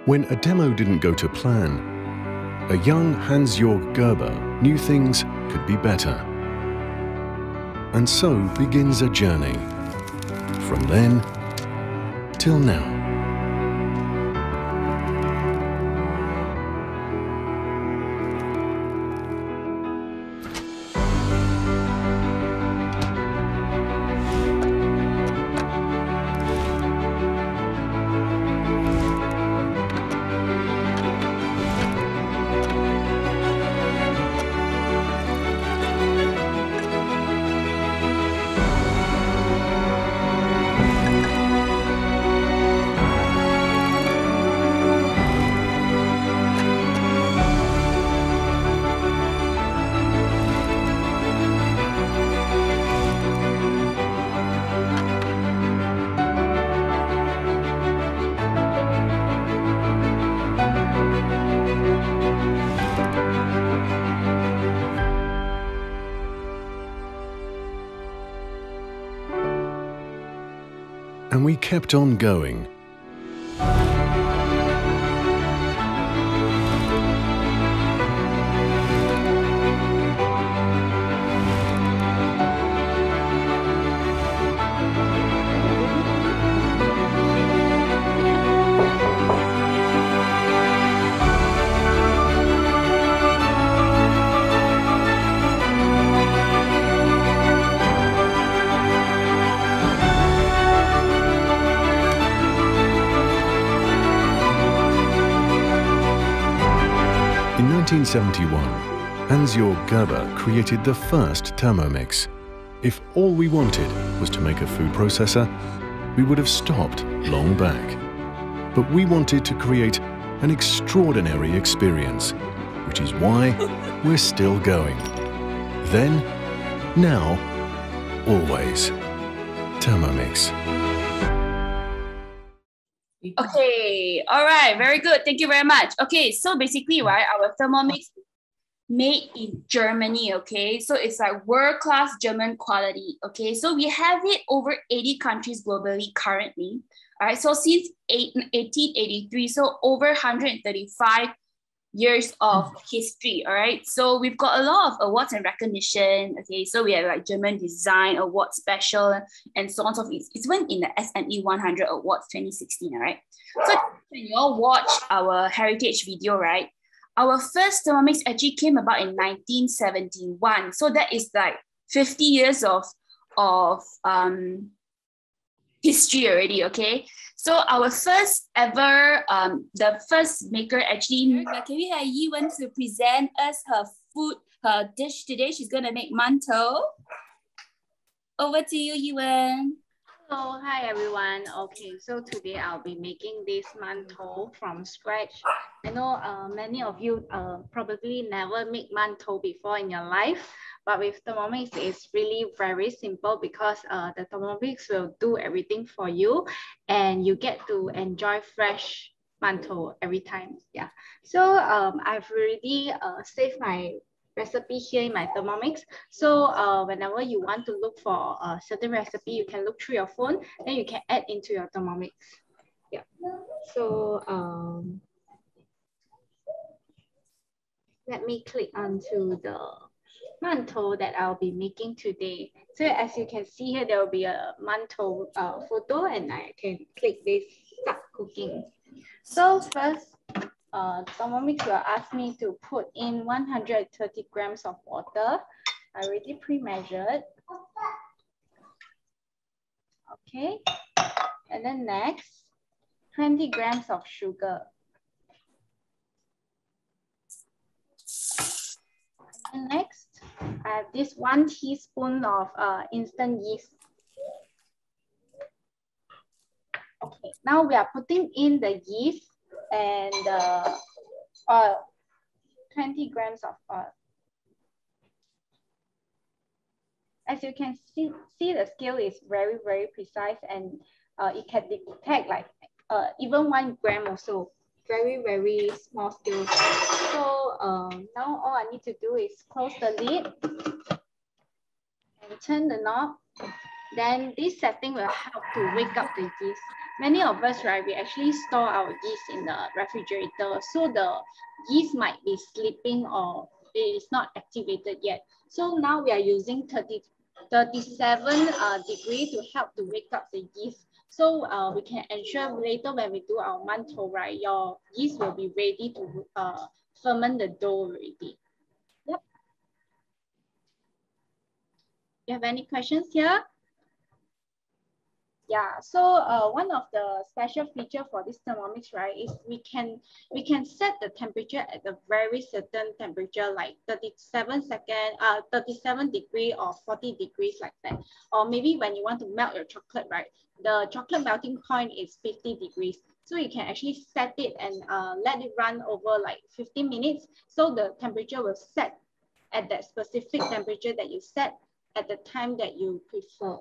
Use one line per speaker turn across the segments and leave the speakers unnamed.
When a demo didn't go to plan, a young Hans-Jörg Gerber knew things could be better. And so begins a journey, from then till now. And we kept on going. In 1971, Hans-Jörg Gerber created the first Thermomix. If all we wanted was to make a food processor, we would have stopped long back. But we wanted to create an extraordinary experience, which is why we're still going. Then, now, always. Thermomix.
Okay, all right, very good. Thank you very much. Okay, so basically, right, our Thermomix made in Germany, okay? So it's like world-class German quality, okay? So we have it over 80 countries globally currently, all right? So since 1883, so over 135 years of history, all right? So we've got a lot of awards and recognition, okay? So we have like German Design Award Special and so on. So it's went in the SME 100 Awards 2016, all right? So when you all watch our heritage video, right? Our first Thermomix actually came about in 1971. So that is like 50 years of history already, okay? So our first ever, the first maker actually, can we have Yiwen to present us her food, her dish today? She's gonna make mantou. Over to you, Yiwen.
Hello, hi everyone. Okay, so today I'll be making this mantou from scratch. I know many of you probably never make mantou before in your life, but with Thermomix it's really very simple because the Thermomix will do everything for you and you get to enjoy fresh mantou every time. Yeah, so I've already saved my recipe here in my Thermomix. So whenever you want to look for a certain recipe, you can look through your phone, then you can add into your Thermomix. Yeah. So let me click onto the mantou that I'll be making today. So as you can see here, there will be a mantou photo and I can click this start cooking. So first, Thermomix will ask me to put in 130 grams of water. I already pre-measured. Okay. And then next, 20 grams of sugar. And next, I have this 1 teaspoon of instant yeast. Okay, now we are putting in the yeast and 20 grams of oil. As you can see the scale is very, very precise and it can detect like even 1 gram or so. Very, very small scale. So now all I need to do is close the lid and turn the knob. Then this setting will help to wake up the yeast. many of us, right, we actually store our yeast in the refrigerator. So the yeast might be sleeping or it is not activated yet. So now we are using 37 degree to help to wake up the yeast. So we can ensure later when we do our mantou, right, your yeast will be ready to ferment the dough already. Yep. You have any questions here? Yeah, so one of the special feature for this Thermomix, right, is we can set the temperature at a very certain temperature, like 37 degree or 40 degrees like that. Or maybe when you want to melt your chocolate, right, the chocolate melting point is 50 degrees. So you can actually set it and let it run over like 15 minutes. So the temperature will set at that specific temperature that you set at the time that you prefer.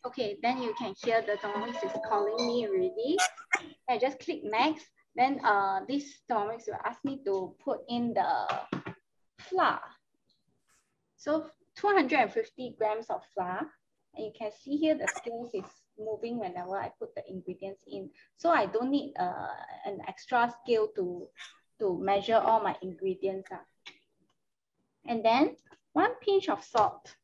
Okay, then you can hear the Thermomix is calling me already. I just click next. Then this Thermomix will ask me to put in the flour. So 250 grams of flour. And you can see here the scales is moving whenever I put the ingredients in. So I don't need an extra scale to measure all my ingredients. And then 1 pinch of salt.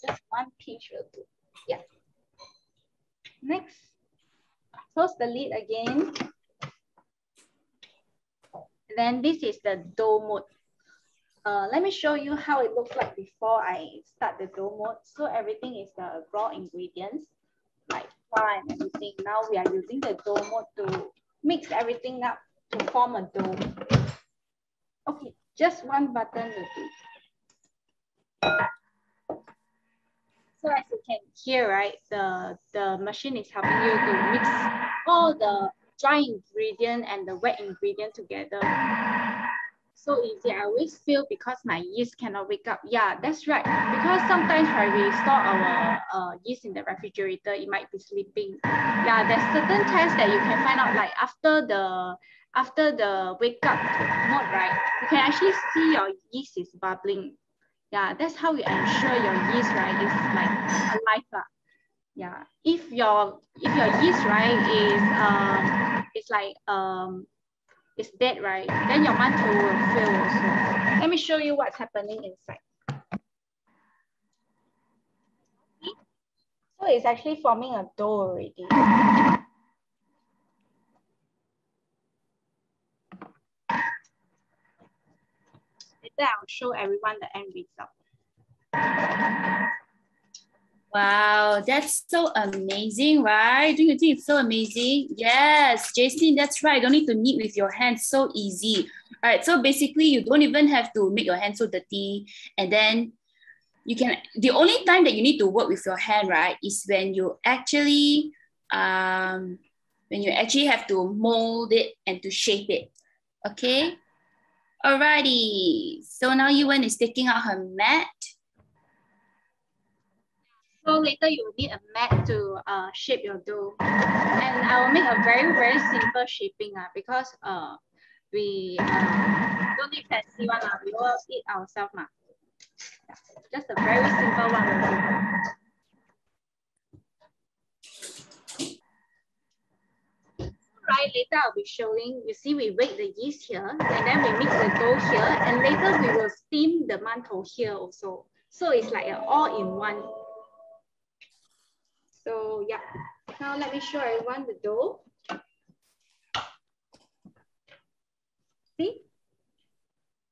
Just 1 pinch will do. Yeah. Next, close the lid again. Then this is the dough mode. Let me show you how it looks like before I start the dough mode. So everything is the raw ingredients, like flour and everything. Now we are using the dough mode to mix everything up to form a dough. Okay, just 1 button will do. So as you can hear, right, the machine is helping you to mix all the dry ingredient and the wet ingredient together. So easy. I always feel because my yeast cannot wake up. Yeah, that's right. Because sometimes, right, we store our yeast in the refrigerator, it might be sleeping. Yeah, there's certain tests that you can find out, like after the wake up mode, right, you can actually see your yeast is bubbling. Yeah, that's how you ensure your yeast, right, is like alive. Yeah, if your yeast, right, is dead, right, then your mantou will fail also. Let me show you what's happening inside. So it's actually forming a dough already. Later I'll show everyone the end result.
Wow, that's so amazing, right? Don't you think it's so amazing? Yes, Jaslyn, that's right. Don't need to knead with your hands, so easy. All right, so basically you don't even have to make your hands so dirty. And then you can, the only time that you need to work with your hand, right, is when you actually have to mold it and to shape it, okay? Alrighty, so now Yuan is taking out her mat.
So later you will need a mat to shape your dough. And I will make a very, very simple shaping because we don't need fancy one. We will eat ourselves. Just a very simple one will do. Right, later I'll be showing, you see we wake the yeast here and then we mix the dough here and later we will steam the mantou here also. So it's like an all-in-one. So yeah, now let me show everyone the dough. See?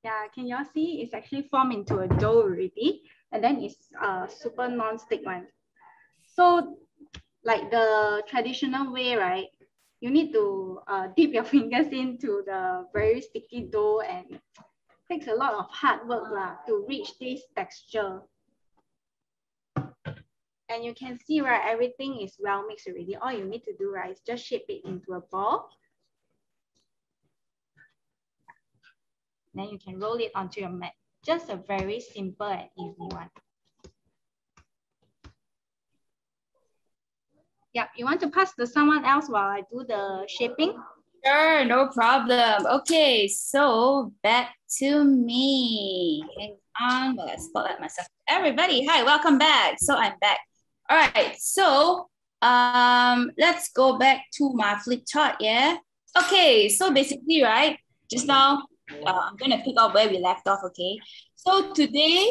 Yeah, can y'all see? It's actually formed into a dough already. And then it's a super non-stick one. So like the traditional way, right? You need to dip your fingers into the very sticky dough and it takes a lot of hard work to reach this texture. And you can see, right, everything is well mixed already. All you need to do, right, is just shape it into a ball. Then you can roll it onto your mat. Just a very simple and easy one. Yeah, you want to pass to someone else while I do the shaping?
Sure, no problem. Okay, so back to me. Hang on, well, I spotlight myself. Everybody, hi, welcome back. So I'm back. All right, so let's go back to my flip chart, yeah? Okay, so basically, right, just now, I'm gonna pick up where we left off, okay? So today,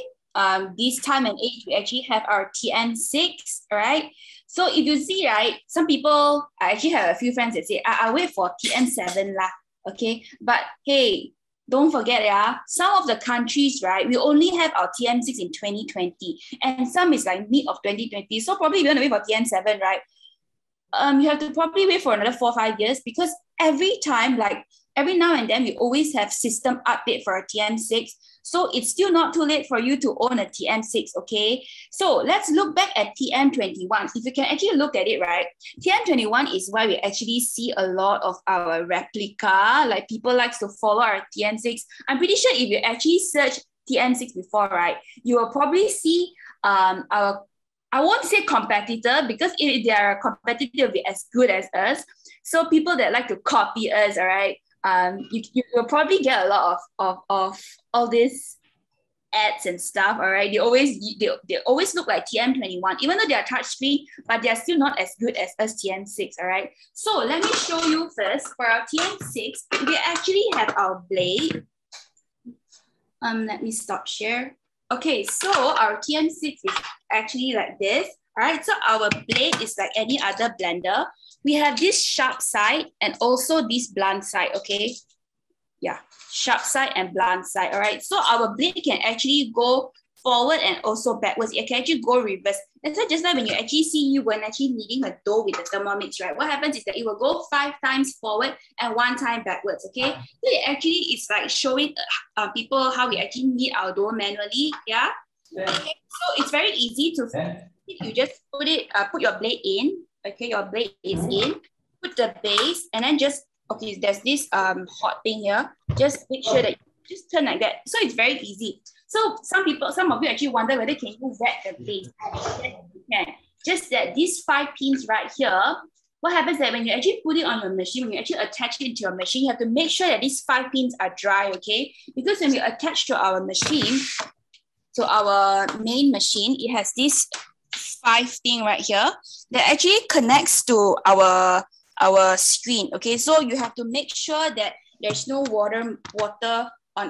this time and age, we actually have our TN6, all right? So if you see, right, some people, I actually have a few friends that say, I'll wait for TN7 lah, okay? But hey, don't forget, yeah, some of the countries, right, we only have our TN6 in 2020, and some is like mid of 2020. So probably if you want to wait for TN7, right, you have to probably wait for another 4 or 5 years, because every time, like every now and then, we always have system update for our TN6. So it's still not too late for you to own a TN6, okay? So let's look back at TN21. If you can actually look at it, right? TN21 is why we actually see a lot of our replica, like people like to follow our TN6. I'm pretty sure if you actually search TN6 before, right, you will probably see our, I won't say competitor, because if they are a competitor, they'll be as good as us. So people that like to copy us, all right, you will probably get a lot of all these ads and stuff, all right? They always look like TN21, even though they are touchscreen, but they're still not as good as us TN6, all right? So let me show you first, for our TN6, we actually have our blade. Let me stop share. Okay, so our TN6 is actually like this, all right? So our blade is like any other blender. We have this sharp side and also this blunt side, okay? Yeah, sharp side and blunt side, all right? So our blade can actually go forward and also backwards. It can actually go reverse. That's why just like when you actually see you when actually kneading a dough with the Thermomix, right? What happens is that it will go 5 times forward and 1 time backwards, okay? So it's like showing people how we actually knead our dough manually, yeah? Okay, so it's very easy to, you just put your blade in, okay? Your blade is in, put the base, and then just, okay, there's this hot thing here. Just make sure that you just turn like that. So it's very easy. So some of you actually wonder whether can you wet the base. Yes, you can. Just that these 5 pins right here, what happens is that when you actually put it on your machine, when you actually attach it into your machine, you have to make sure that these 5 pins are dry, okay? Because when we attach to our machine, to our main machine, it has this 5 thing right here that actually connects to our screen, okay? So you have to make sure that there's no water on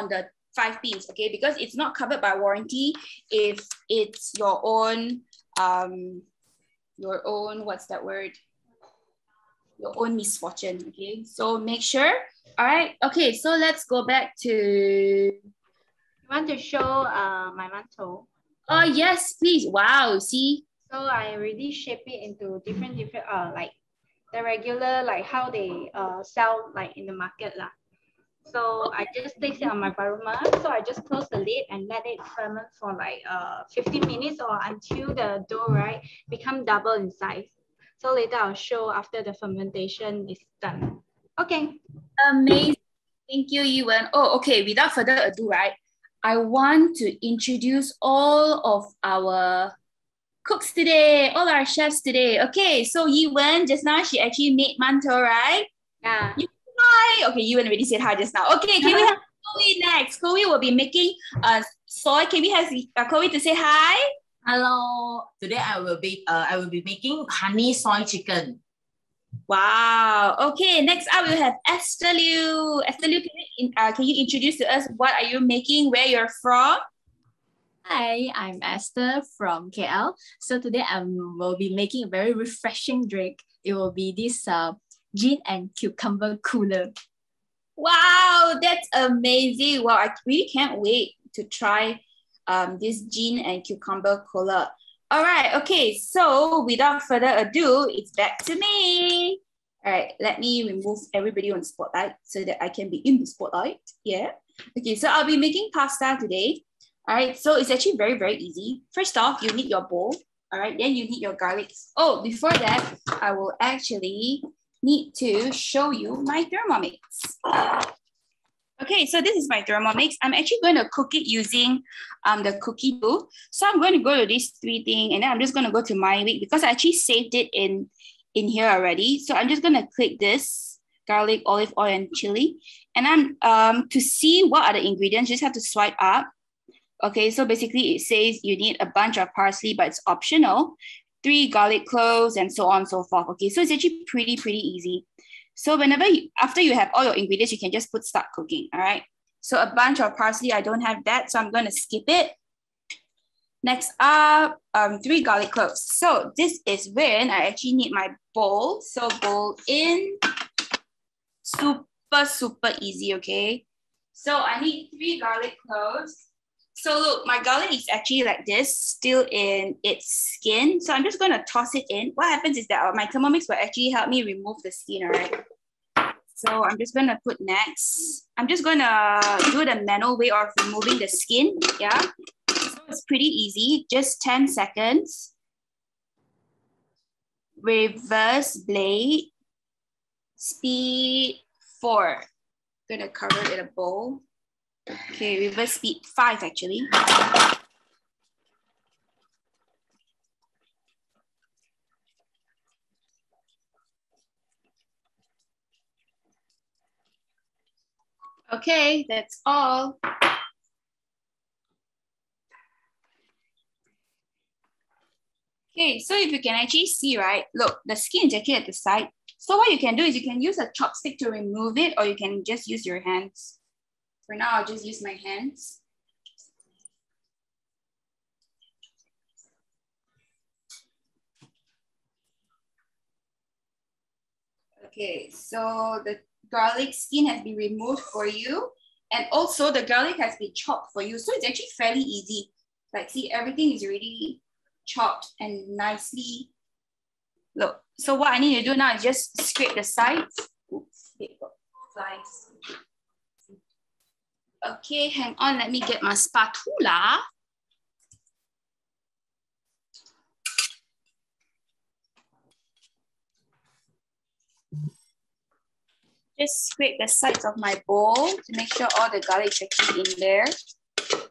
the 5 pins, okay? Because it's not covered by warranty if it's your own what's that word? Your own misfortune, okay? So make sure. All right, okay, so let's go back to,
You want to show my mantou?
Oh yes, please. Wow, see?
So I already shape it into different like the regular, like how they sell like in the market lah. So I just place it on my varuma. So I just close the lid and let it ferment for like 15 minutes or until the dough, right, become double in size. So later I'll show after the fermentation is done. Okay.
Amazing. Thank you, Yiwen. Oh, okay. Without further ado, right, I want to introduce all of our cooks today, all our chefs today. Okay, so Yiwen, just now she actually made mantou, right?
Yeah.
Hi. Okay, Yiwen already said hi just now. Okay, can we have Chloe next? Chloe will be making soy. Can we have Chloe to say hi?
Hello. Today I will be making honey soy chicken.
Wow. Okay, next up we have Esther Liu. Esther Liu, can you introduce to us what are you making, where you're from?
Hi, I'm Esther from KL. So today I will be making a very refreshing drink. It will be this gin and cucumber cooler.
Wow, that's amazing. Wow, I really can't wait to try this gin and cucumber cooler. All right, okay, so without further ado, it's back to me. All right, let me remove everybody on spotlight so that I can be in the spotlight. Yeah. Okay, so I'll be making pasta today. All right, so it's actually very, very easy. First off, you need your bowl. All right, then you need your garlic. Oh, before that, I will actually need to show you my Thermomix. Okay, so this is my Thermomix. I'm actually going to cook it using the cookie dough. So I'm going to go to these 3 things, and then I'm just going to go to my week because I actually saved it in here already. So I'm just going to click this, garlic, olive oil, and chili. And I'm to see what are the ingredients, you just have to swipe up. Okay, so basically it says you need a bunch of parsley, but it's optional. 3 garlic cloves, and so on and so forth. Okay, so it's actually pretty easy. So after you have all your ingredients, you can just start cooking, all right? So a bunch of parsley, I don't have that, so I'm going to skip it. Next up, 3 garlic cloves. So this is when I actually need my bowl. So bowl in, super easy, okay? So I need 3 garlic cloves. So look, my garlic is actually like this, still in its skin. So I'm just going to toss it in. What happens is that my Thermomix will actually help me remove the skin, all right? So I'm just going to put next. I'm just going to do the manual way of removing the skin, yeah? So it's pretty easy, just 10 seconds. Reverse blade, speed 4. I'm going to cover it in a bowl. Okay, reverse speed 5 actually. Okay, that's all. Okay, so if you can actually see, right, look, the skin is actually at the side. So what you can do is you can use a chopstick to remove it, or you can just use your hands. For now, I'll just use my hands. Okay, so the garlic skin has been removed for you. And also the garlic has been chopped for you. So it's actually fairly easy. Like see, everything is already chopped and nicely. Look, so what I need to do now is just scrape the sides. Oops, paper flies. Okay, hang on, let me get my spatula. Just scrape the sides of my bowl to make sure all the garlic is actually in there. So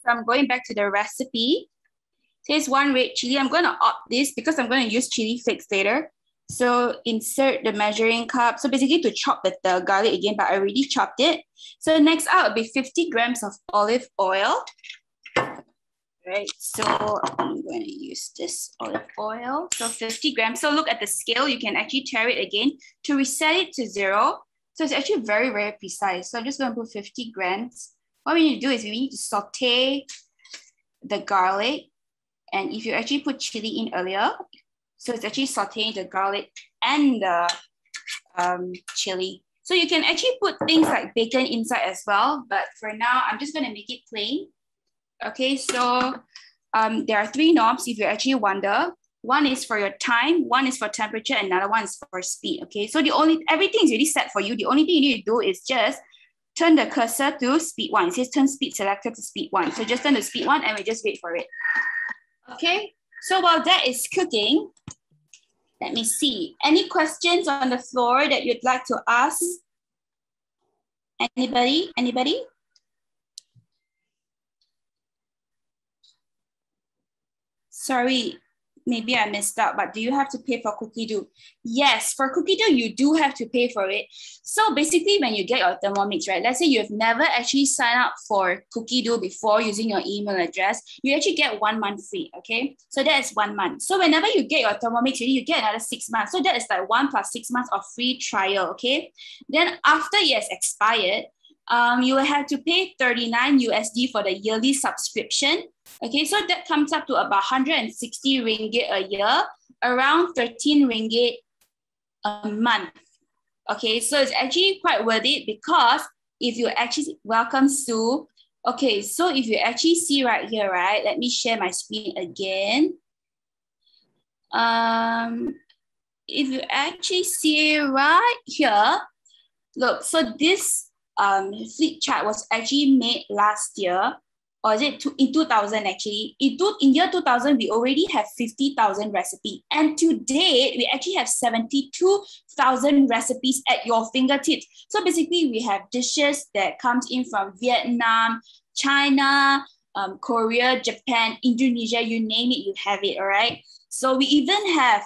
I'm going back to the recipe. It says 1 red chili. I'm going to opt this because I'm going to use chili flakes later. So insert the measuring cup. So basically to chop the garlic again, but I already chopped it. So next out will be 50 grams of olive oil. Right, so I'm going to use this olive oil. So 50 grams. So look at the scale. You can actually tear it again to reset it to 0. So it's actually very precise. So I'm just going to put 50 grams. What we need to do is we need to saute the garlic. And if you actually put chili in earlier, so it's actually sauteing the garlic and the chili. So you can actually put things like bacon inside as well. But for now, I'm just going to make it plain. Okay, so there are 3 knobs if you actually wonder. One is for your time, one is for temperature, and another one is for speed. Okay, so everything is already set for you. The only thing you need to do is just turn the cursor to speed 1. It says turn speed selector to speed 1. So just turn to speed 1 and we just wait for it. Okay, so while that is cooking, let me see. Any questions on the floor that you'd like to ask? Anybody? Sorry, maybe I missed out, but do you have to pay for cookie dough? Yes, for cookie dough, you do have to pay for it. So basically when you get your Thermomix, right, let's say you've never actually signed up for cookie dough before using your email address, you actually get 1 month free, okay? So that is 1 month. So whenever you get your Thermomix, you get another 6 months. So that is like 1 + 6 months of free trial, okay? Then after it has expired, you will have to pay $39 USD for the yearly subscription. Okay, so that comes up to about 160 ringgit a year, around 13 ringgit a month. Okay, so it's actually quite worth it because if you actually, welcome Sue. Okay, so if you actually see right here, right, let me share my screen again. If you actually see right here, look, so this flip chart was actually made last year, or is it in 2000 actually? In year 2000, we already have 50,000 recipes. And to date, we actually have 72,000 recipes at your fingertips. So basically, we have dishes that comes in from Vietnam, China, Korea, Japan, Indonesia, you name it, you have it, all right? So we even have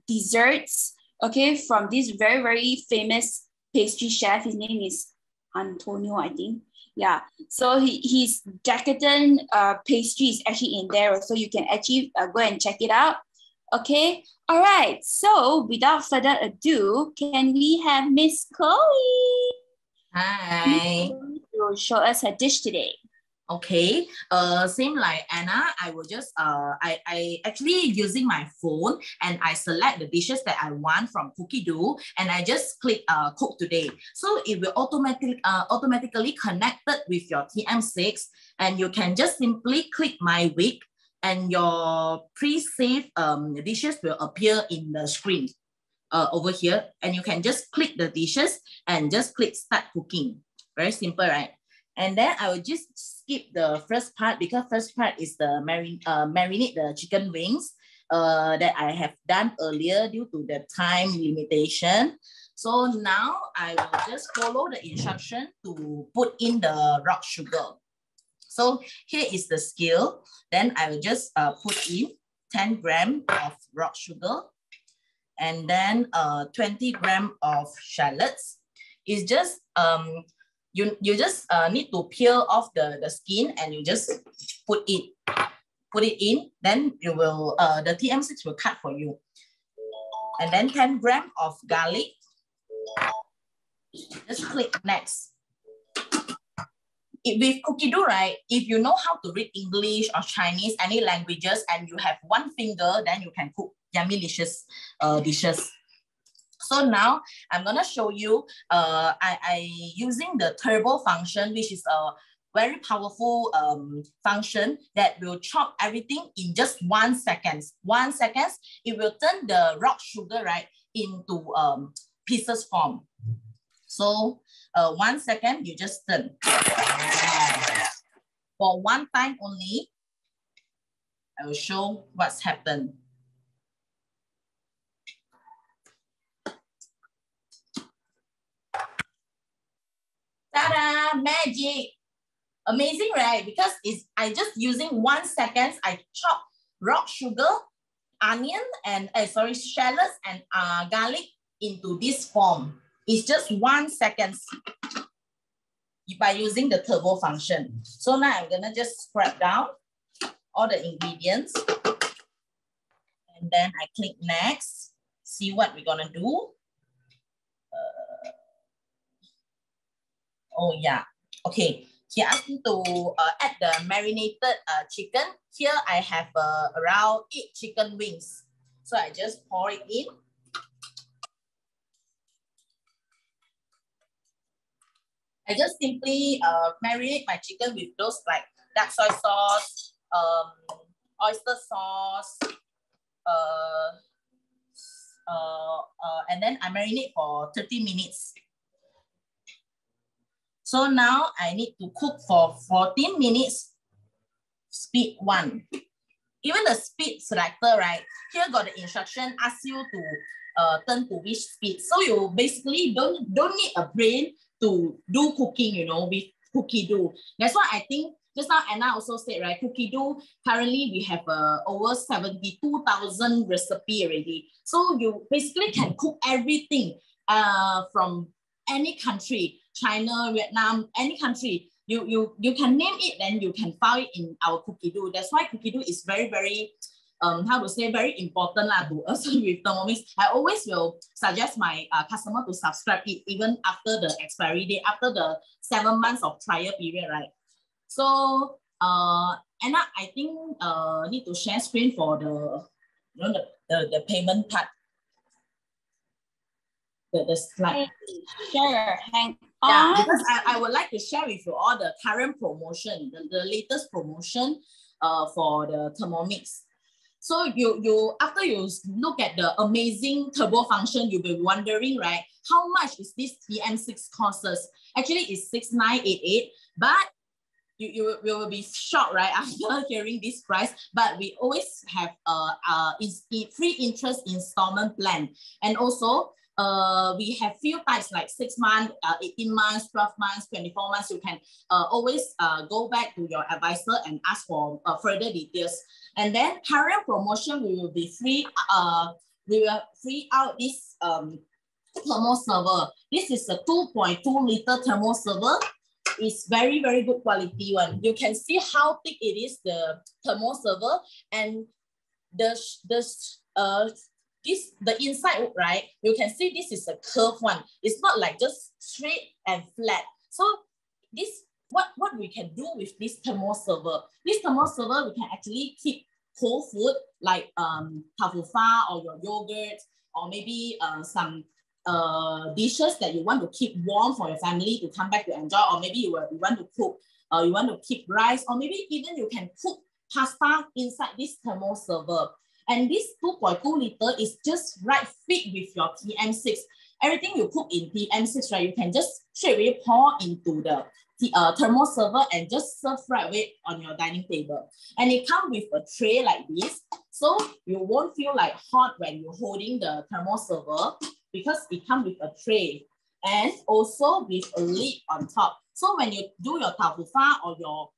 desserts, okay, from this very, very famous pastry chef. His name is Antonio, I think. Yeah, so his decadent pastry is actually in there, so you can actually go and check it out. Okay, all right, so without further ado, can we have Miss Chloe?
Hi.
Chloe will show us her dish today.
Okay, same like Anna, I will just, I actually using my phone and I select the dishes that I want from Cookie Dough and I just click cook today. So it will automatically connected with your TM6 and you can just simply click my week and your pre-saved dishes will appear in the screen over here and you can just click the dishes and just click start cooking. Very simple, right? And then I will just skip the first part because first part is the marinate the chicken wings that I have done earlier due to the time limitation. So now I will just follow the instruction to put in the rock sugar. So here is the scale. Then I will just put in 10 grams of rock sugar and then 20 grams of shallots. It's just you just need to peel off the skin and you just put it in, then you will the TM6 will cut for you. And then 10 grams of garlic. Just click next. With Cookie Dough, right? If you know how to read English or Chinese, any languages, and you have one finger, then you can cook yummy delicious dishes. So now I'm gonna show you, I using the turbo function, which is a very powerful function that will chop everything in just 1 second. 1 second, it will turn the rock sugar, right, into pieces form. So 1 second, you just turn. For one time only, I will show what's happened. Ta-da! Magic! Amazing, right? Because I just using 1 second, I chop rock sugar, onion, and shallots and garlic into this form. It's just 1 second by using the turbo function. So now I'm gonna just scrap down all the ingredients. And then I click next, see what we're gonna do. Oh yeah, okay. He asked me to add the marinated chicken. Here I have around 8 chicken wings. So I just pour it in. I just simply marinate my chicken with those like dark soy sauce, oyster sauce, and then I marinate for 30 minutes. So now I need to cook for 14 minutes, speed 1. Even the speed selector, right? Here got the instruction, ask you to turn to which speed. So you basically don't need a brain to do cooking, you know, with Cookie Dough. That's why I think just now Anna also said, right? Cookie Dough, currently we have over 72,000 recipe already. So you basically can cook everything from any country. China, Vietnam, any country, you can name it, then you can find it in our Cookie Dough. That's why Cookie Dough is very, very, very important to us with Thermomix. I always will suggest my customer to subscribe it even after the expiry date, after the 7 months of trial period, right? So, Anna, I think need to share screen for the payment part. The slide.
Sure, hang on.
Yeah, because I would like to share with you all the current promotion, the latest promotion for the Thermomix. So you after you look at the amazing turbo function, you'll be wondering, right, how much is this TM6 costs us? Actually, it's 6,988, but you will be shocked, right, after hearing this price. But we always have free interest installment plan, and also we have few types like 6 months, 18 months, 12 months, 24 months. You can always go back to your advisor and ask for further details. And then current promotion, we will be free we will free out this thermo server. This is a 2.2 liter thermo server. It's very, very good quality one. You can see how thick it is, the thermo server, and the inside, right? You can see this is a curved one. It's not like just straight and flat. So this, what we can do with this thermo server? This thermo server, we can actually keep cold food like tau fa or your yogurt, or maybe some dishes that you want to keep warm for your family to come back to enjoy, or maybe you want to cook, you want to keep rice, or maybe even you can cook pasta inside this thermo server. And this 2.2 liter is just right fit with your TM6. Everything you cook in TM6, right, you can just straight away pour into the thermo server and just serve right away on your dining table. And it comes with a tray like this, so you won't feel like hot when you're holding the thermo server, because it comes with a tray and also with a lid on top. So when you do your tau fa or your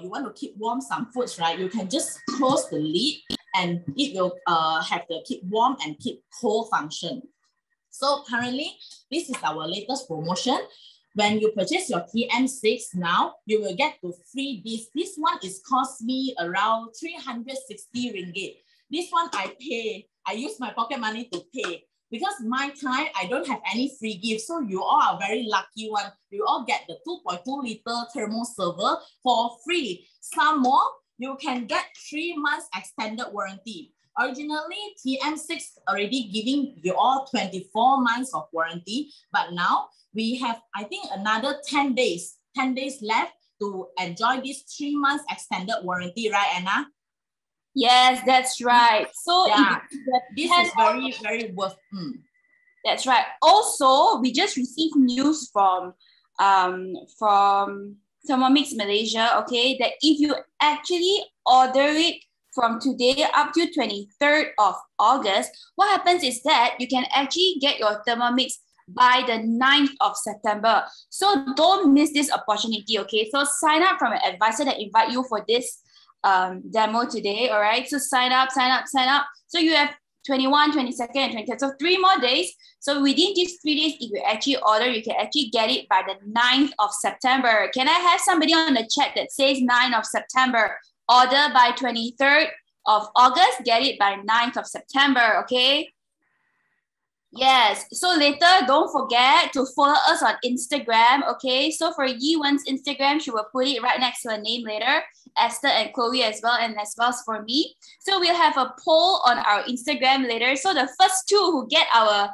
you want to keep warm some foods, right, you can just close the lid and it will have the keep warm and keep cold function. So currently, this is our latest promotion. When you purchase your TM6 now, you will get to free this. This one is cost me around 360 ringgit. This one I use my pocket money to pay. Because my time, I don't have any free gifts. So you all are very lucky one. You all get the 2.2 liter thermo server for free. Some more, you can get 3 months extended warranty. Originally, TM6 already giving you all 24 months of warranty. But now we have, I think, another 10 days left to enjoy this 3 months extended warranty, right, Anna?
Yes, that's right. So
yeah, this is very, very worth.
That's right. Also, we just received news from Thermomix Malaysia, okay, that if you actually order it from today up to 23rd of August, what happens is that you can actually get your Thermomix by the 9th of September. So don't miss this opportunity, okay? So sign up from an advisor that invite you for this demo today, all right? So sign up. So you have 21, 22nd, and 23rd. So 3 more days. So within these 3 days, if you actually order, you can actually get it by the 9th of September. Can I have somebody on the chat that says 9th of September? Order by 23rd of August, get it by 9th of September, okay? Yes, so later, don't forget to follow us on Instagram, okay? So for Yi Wen's Instagram, she will put it right next to her name later, Esther and Chloe as well, and as well as for me. So we'll have a poll on our Instagram later. So the first 2 who get our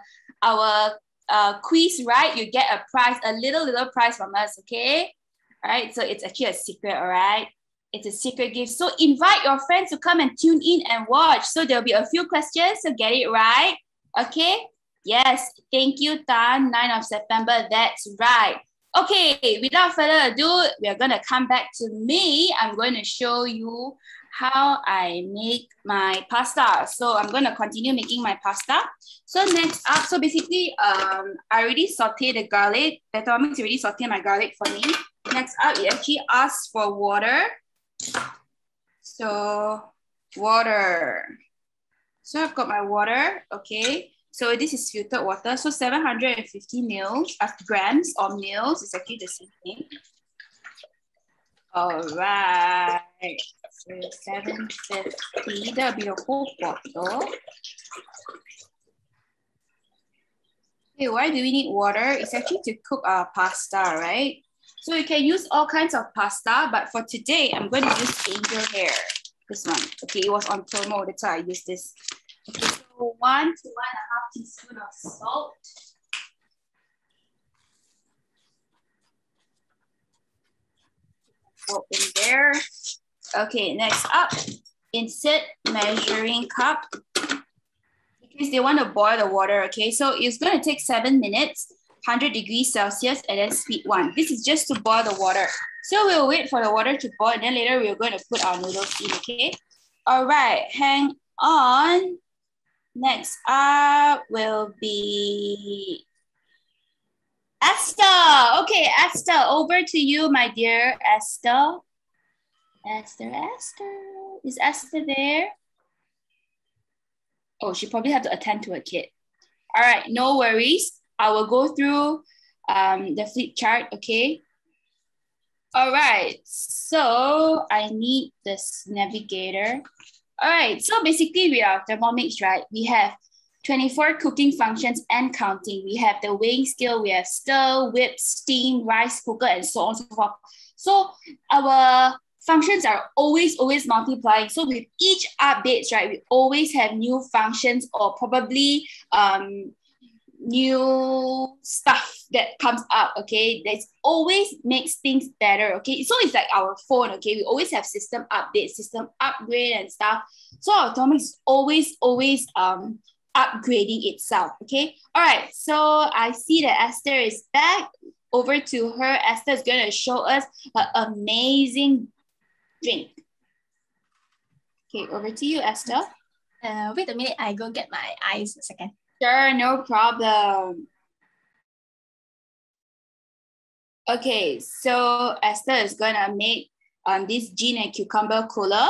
quiz right, you get a prize, a little prize from us, okay? All right, so it's actually a secret, all right? It's a secret gift. So invite your friends to come and tune in and watch. So there'll be a few questions, so get it right, okay? Yes, thank you, Tan. 9th of September, that's right. Okay, without further ado, we are going to come back to me. I'm going to show you how I make my pasta. So I'm going to continue making my pasta. So next up, so basically, I already sauteed the garlic. The Thermomix already sauteed my garlic for me. Next up, it actually asks for water. So water. So I've got my water, okay. So this is filtered water. So 750 grams or mils is actually the same thing. All right. So 750, that'll be the whole bottle. Okay, why do we need water? It's actually to cook our pasta, right? So you can use all kinds of pasta, but for today, I'm going to use angel hair. This one. Okay, it was on promo, that's why I use this. Okay, so 1 to 1.5 teaspoon of salt. Salt in there. Okay, next up, insert measuring cup because they want to boil the water. Okay, so it's going to take 7 minutes, 100 degrees Celsius, and then speed 1. This is just to boil the water. So we'll wait for the water to boil, and then later we're going to put our noodles in. Okay. All right, hang on. Next up will be Esther. Okay, Esther, over to you, my dear Esther. Esther. Is Esther there? Oh, she probably had to attend to a kid. All right, no worries. I will go through the flip chart, okay? All right, so I need this navigator. All right, so basically we are Thermomix, right? We have 24 cooking functions and counting. We have the weighing scale, we have stir, whip, steam, rice cooker, and so on and so forth. So our functions are always multiplying. So with each updates, right, we always have new functions or probably new stuff that comes up, okay? That always makes things better, okay? So it's like our phone, okay? We always have system updates, system upgrade and stuff. So our Thermomix is always upgrading itself, okay? All right, so I see that Esther is back. Over to her. Esther is going to show us an amazing drink. Okay, over to you, Esther.
Wait a minute, I go get my eyes a second.
Sure, no problem. Okay, so Esther is gonna make this gin and cucumber cooler.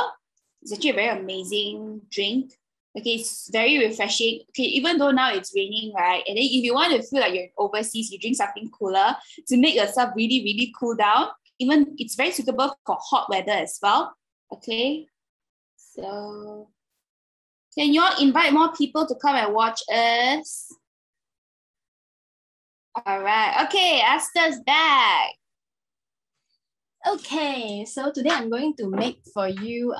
It's actually a very amazing drink. Okay, it's very refreshing. Okay, even though now it's raining, right? And then if you want to feel like you're overseas, you drink something cooler to make yourself really cool down. Even it's very suitable for hot weather as well. Okay, so can you all invite more people to come and watch us? All right. Okay, Esther's back.
Okay, so today I'm going to make for you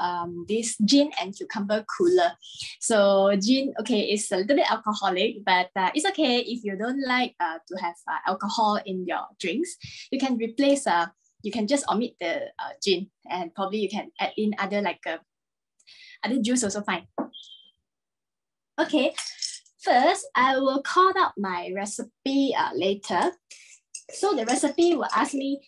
this gin and cucumber cooler. So gin, okay, it's a little bit alcoholic, but it's okay if you don't like to have alcohol in your drinks. You can replace, you can just omit the gin, and probably you can add in other other juice also fine. Okay, first I will call out my recipe later. So the recipe will ask me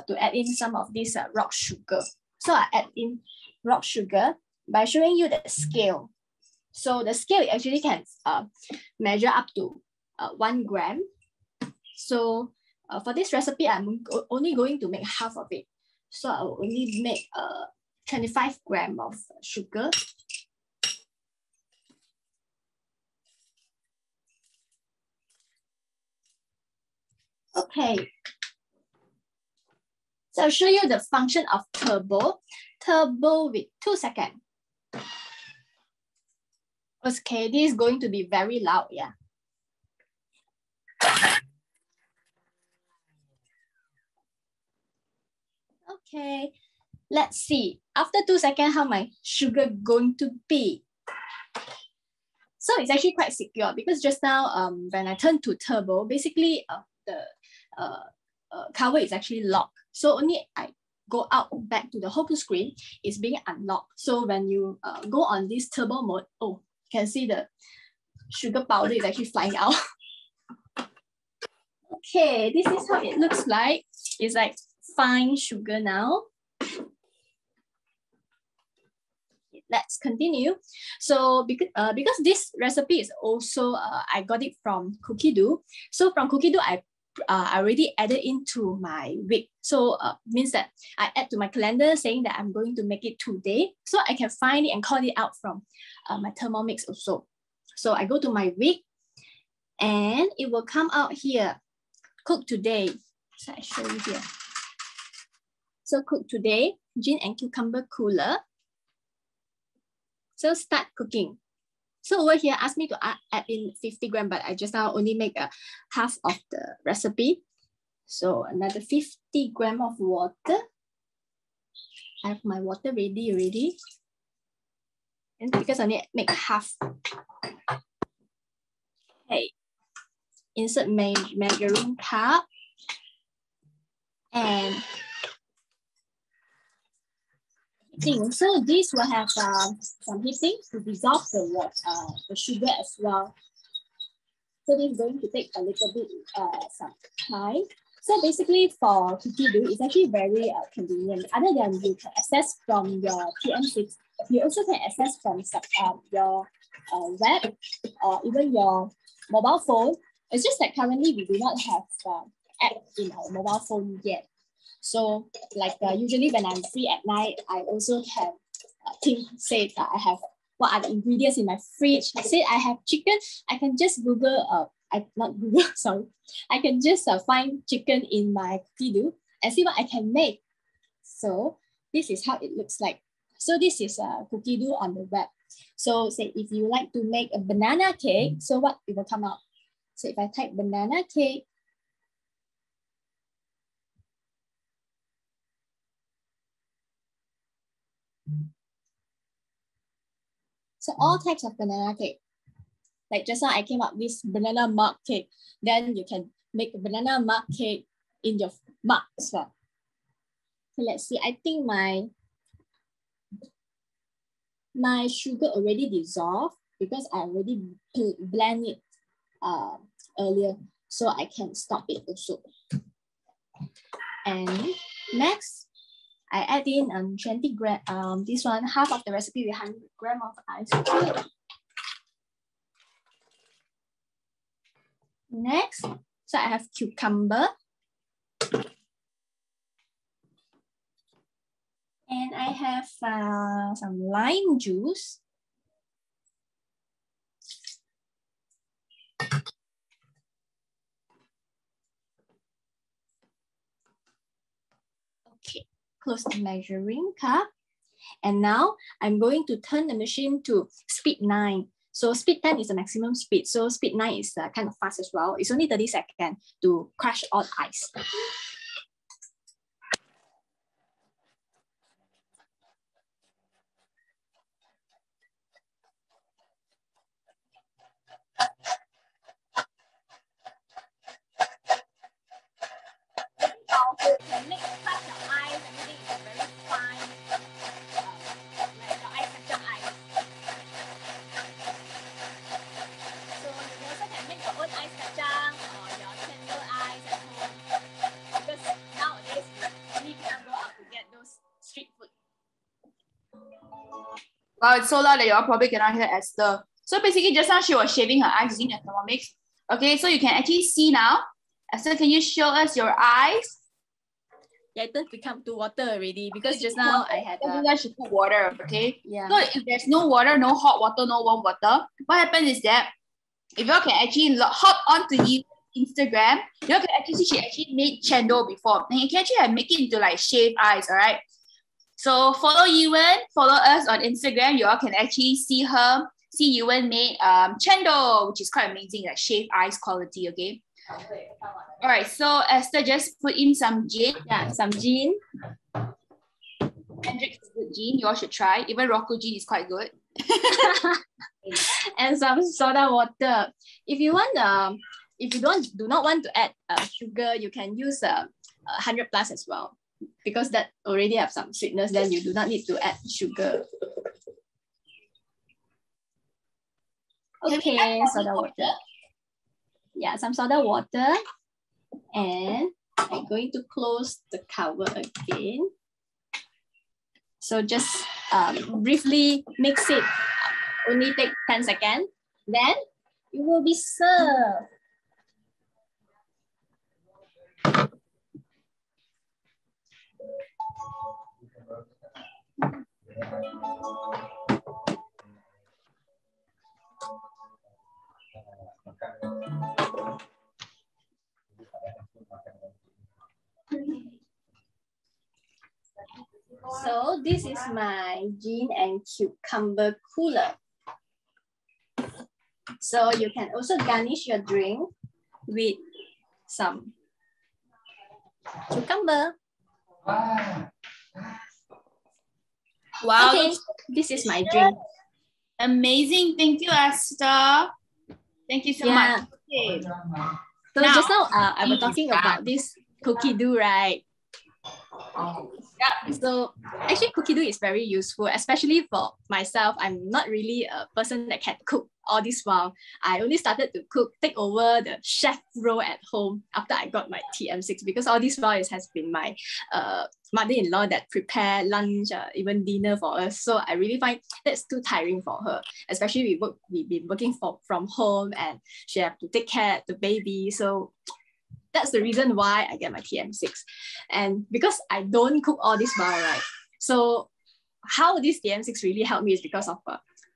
to add in some of this rock sugar. So I add in rock sugar by showing you the scale. So the scale actually can measure up to 1 gram. So for this recipe, I'm only going to make half of it. So I will only make 25 grams of sugar. Okay. So I'll show you the function of turbo. Turbo with 2 seconds. Okay, this is going to be very loud, yeah. Okay, let's see. After 2 seconds, how my sugar going to be? So it's actually quite secure because just now, when I turn to turbo, basically the cover is actually locked. So only I go out back to the home screen, it's being unlocked. So when you go on this turbo mode, oh, you can see the sugar powder is actually flying out. Okay, this is how it looks like. It's like fine sugar now. Let's continue. So because this recipe is also, I got it from Cookie Dough. So from Cookie Dough, I already added into my week. So means that I add to my calendar saying that I'm going to make it today. So I can find it and call it out from my Thermomix also. So I go to my week and it will come out here. Cook today. So I show you here. So cook today, gin and cucumber cooler. So start cooking. So over here, ask me to add in 50 grams, but I just now only make half of the recipe. So another 50 grams of water. I have my water ready already. And because I only make half. Okay. Insert measuring cup. And so this will have some heating to dissolve the sugar as well. So this is going to take a little bit some time. So basically for Cookie Dough, it's actually very convenient. Other than you can access from your TM6, you also can access from your web or even your mobile phone. It's just that currently we do not have app in our mobile phone yet. So like usually when I'm free at night, I also have Tim say that I have what are the ingredients in my fridge. Say I have chicken, I can just Google, not Google, sorry. I can just find chicken in my cookie dough and see what I can make. So this is how it looks like. So this is a cookie dough on the web. So say if you like to make a banana cake, so what it will come out? So if I type banana cake, so all types of banana cake. Like just now I came up with banana mug cake. Then you can make a banana mug cake in your mug as well. So let's see, I think my sugar already dissolved because I already blend it earlier. So I can stop it also. And next, I add in 20 gram, this one, half of the recipe with 100 grams of ice cream. Next, so I have cucumber. And I have some lime juice. Okay, close the measuring cup. And now I'm going to turn the machine to speed 9. So speed 10 is the maximum speed. So speed 9 is kind of fast as well. It's only 30 seconds to crush all the ice. Can make crush your ice, everything is very fine. Like your ice kacang ice. So you also can make your own ice kacang or your chendol ice at home. Because nowadays you really cannot go out to get those street food.
Wow, it's so loud that y'all probably cannot hear Esther. So basically just now she was shaving her eyes using the Thermomix. Okay, so you can actually see now. Esther, can you show us your eyes?
Yeah, it does become to water already because just now I had
You guys should put water, okay?
Yeah.
So if there's no water, no hot water, no warm water, what happens is that if you can actually hop onto Instagram, you can actually see she actually made chendol before. And you can actually make it into like shaved ice, all right? So follow Yuan, follow us on Instagram. You all can actually see Yuan made chendol, which is quite amazing, like shaved ice quality, okay? All right, so Esther just put in some gin.
Yeah, some gin.
Hendrix is good gin. You all should try. Even Rocco gin is quite good.
And some soda water. If you want, if you do not want to add sugar, you can use 100 plus as well, because that already have some sweetness. Then you do not need to add sugar. Okay, soda water. Yeah, some soda water. And I'm going to close the cover again. So just briefly mix it. Only take 10 seconds. Then it will be served. So this is my gin and cucumber cooler. So you can also garnish your drink with some cucumber.
Wow,
Okay, this is my drink.
amazing. Thank you, Esther. Thank you so much. Okay.
So
Now,
just now I was talking about this cookie dough, right? Yeah. So actually cookie dough is very useful, especially for myself. I'm not really a person that can cook all this while. I only started to take over the chef role at home after I got my TM6, because all this while it has been my mother-in-law that prepare lunch, even dinner for us. So I really find that's too tiring for her, especially we've been working from home and she have to take care of the baby. So that's the reason why I get my TM6. And because I don't cook all this while, right? So how this TM6 really helped me is because of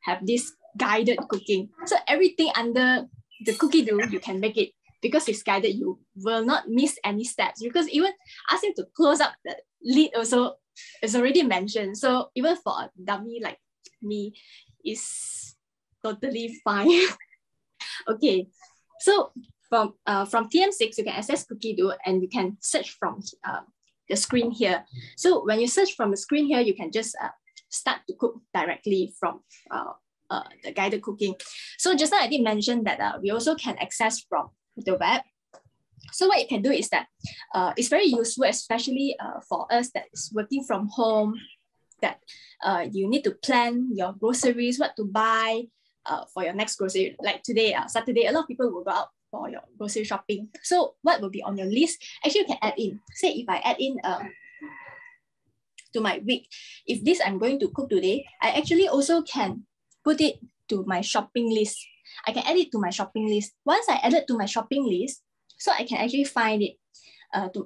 have this guided cooking. So everything under the cookie dough, you can make it because it's guided. You will not miss any steps because even asking to close up the lid also is already mentioned. So even for a dummy like me, is totally fine. Okay, so from TM6, you can access cookie dough and you can search from the screen here. So when you search from the screen here, you can just start to cook directly from the guided cooking. So just now I did mention that we also can access from the web. So what you can do is that it's very useful, especially for us that is working from home, that you need to plan your groceries, what to buy for your next grocery. Like today, Saturday, a lot of people will go out for your grocery shopping. So what will be on your list? Actually, you can add in. Say if I add in to my week, if this I'm going to cook today, I actually also can put it to my shopping list. I can add it to my shopping list. Once I add it to my shopping list, so I can actually find it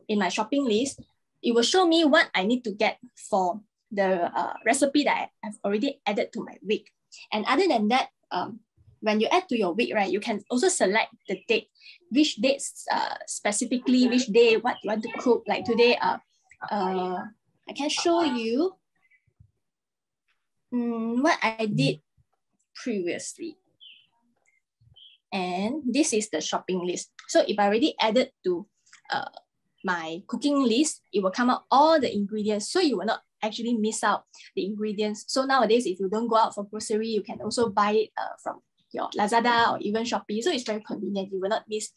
in my shopping list. It will show me what I need to get for the recipe that I've already added to my week. And other than that, when you add to your week, right, you can also select the date, which dates specifically, which day, what you want to cook. Like today, I can show you what I did previously. And this is the shopping list. So if I already added to my cooking list, it will come out all the ingredients. So you will not actually miss out the ingredients. So nowadays, if you don't go out for grocery, you can also buy it from your Lazada or even Shopee. So it's very convenient. You will not miss.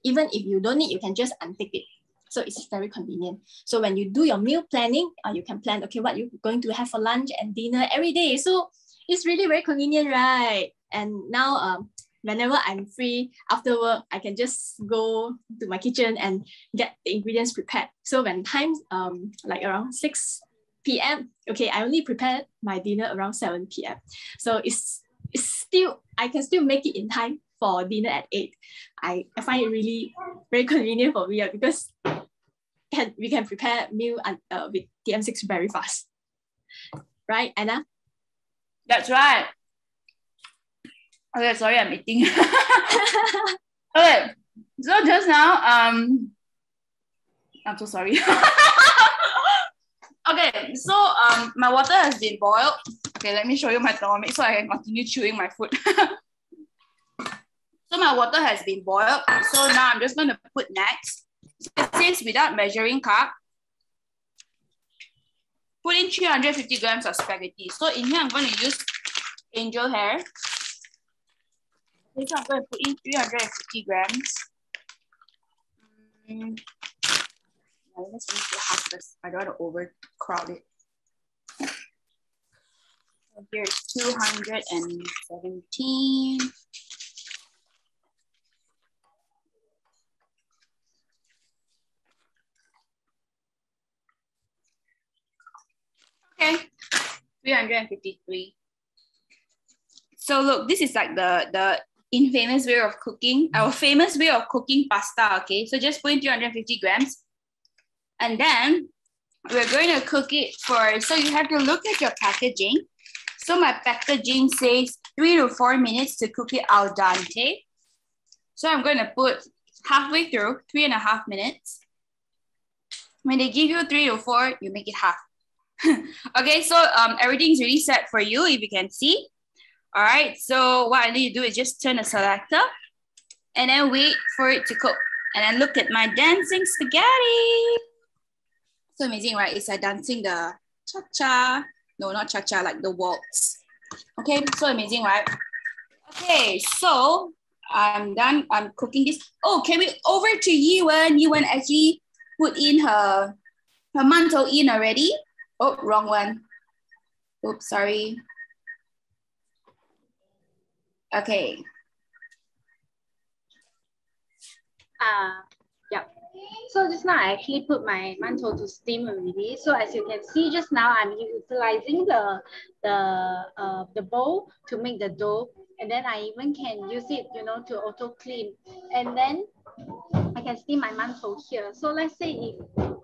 Even if you don't need, you can just untick it. So it's very convenient. So when you do your meal planning, you can plan, okay, what you're going to have for lunch and dinner every day. So it's really very convenient, right? And now, whenever I'm free after work, I can just go to my kitchen and get the ingredients prepared. So when time's like around 6 p.m., okay, I only prepared my dinner around 7 p.m. So it's still, I can still make it in time for dinner at 8. I find it really very convenient for me because we can prepare meal with TM6 very fast. Right, Anna?
That's right. Okay, sorry, I'm eating. Okay, so just now, I'm so sorry. Okay, so my water has been boiled. Okay, let me show you my Thermomix so I can continue chewing my food. So my water has been boiled. So now I'm just going to put next. It says without measuring cup, put in 350 grams of spaghetti. So in here, I'm going to use angel hair. Okay, so I'm going to put in 350 grams. Let's do half this. I don't want to overcrowd it. So here's 217. Okay, 353. So look, this is like the infamous way of cooking, our famous way of cooking pasta, okay? So just put in 350 grams. And then we're going to cook it for, so you have to look at your packaging. So my packaging says 3 to 4 minutes to cook it al dente. So I'm going to put halfway through, 3.5 minutes. When they give you 3 to 4, you make it half. Okay, so everything's really set for you, if you can see. All right, so what I need to do is just turn the selector and then wait for it to cook. And then look at my dancing spaghetti. So amazing, right? It's like dancing the cha-cha. No, not cha-cha, like the waltz. Okay, so amazing, right? Okay, so I'm done. I'm cooking this. Oh, can we over to Yiwen? Yiwen actually put in her mantou in already. Oh, wrong one. Oops, sorry. Okay.
Yeah. So just now I actually put my mantou to steam already. So as you can see, just now I'm utilizing the bowl to make the dough, and then I even can use it, you know, to auto clean, and then I can steam my mantou here. So let's say if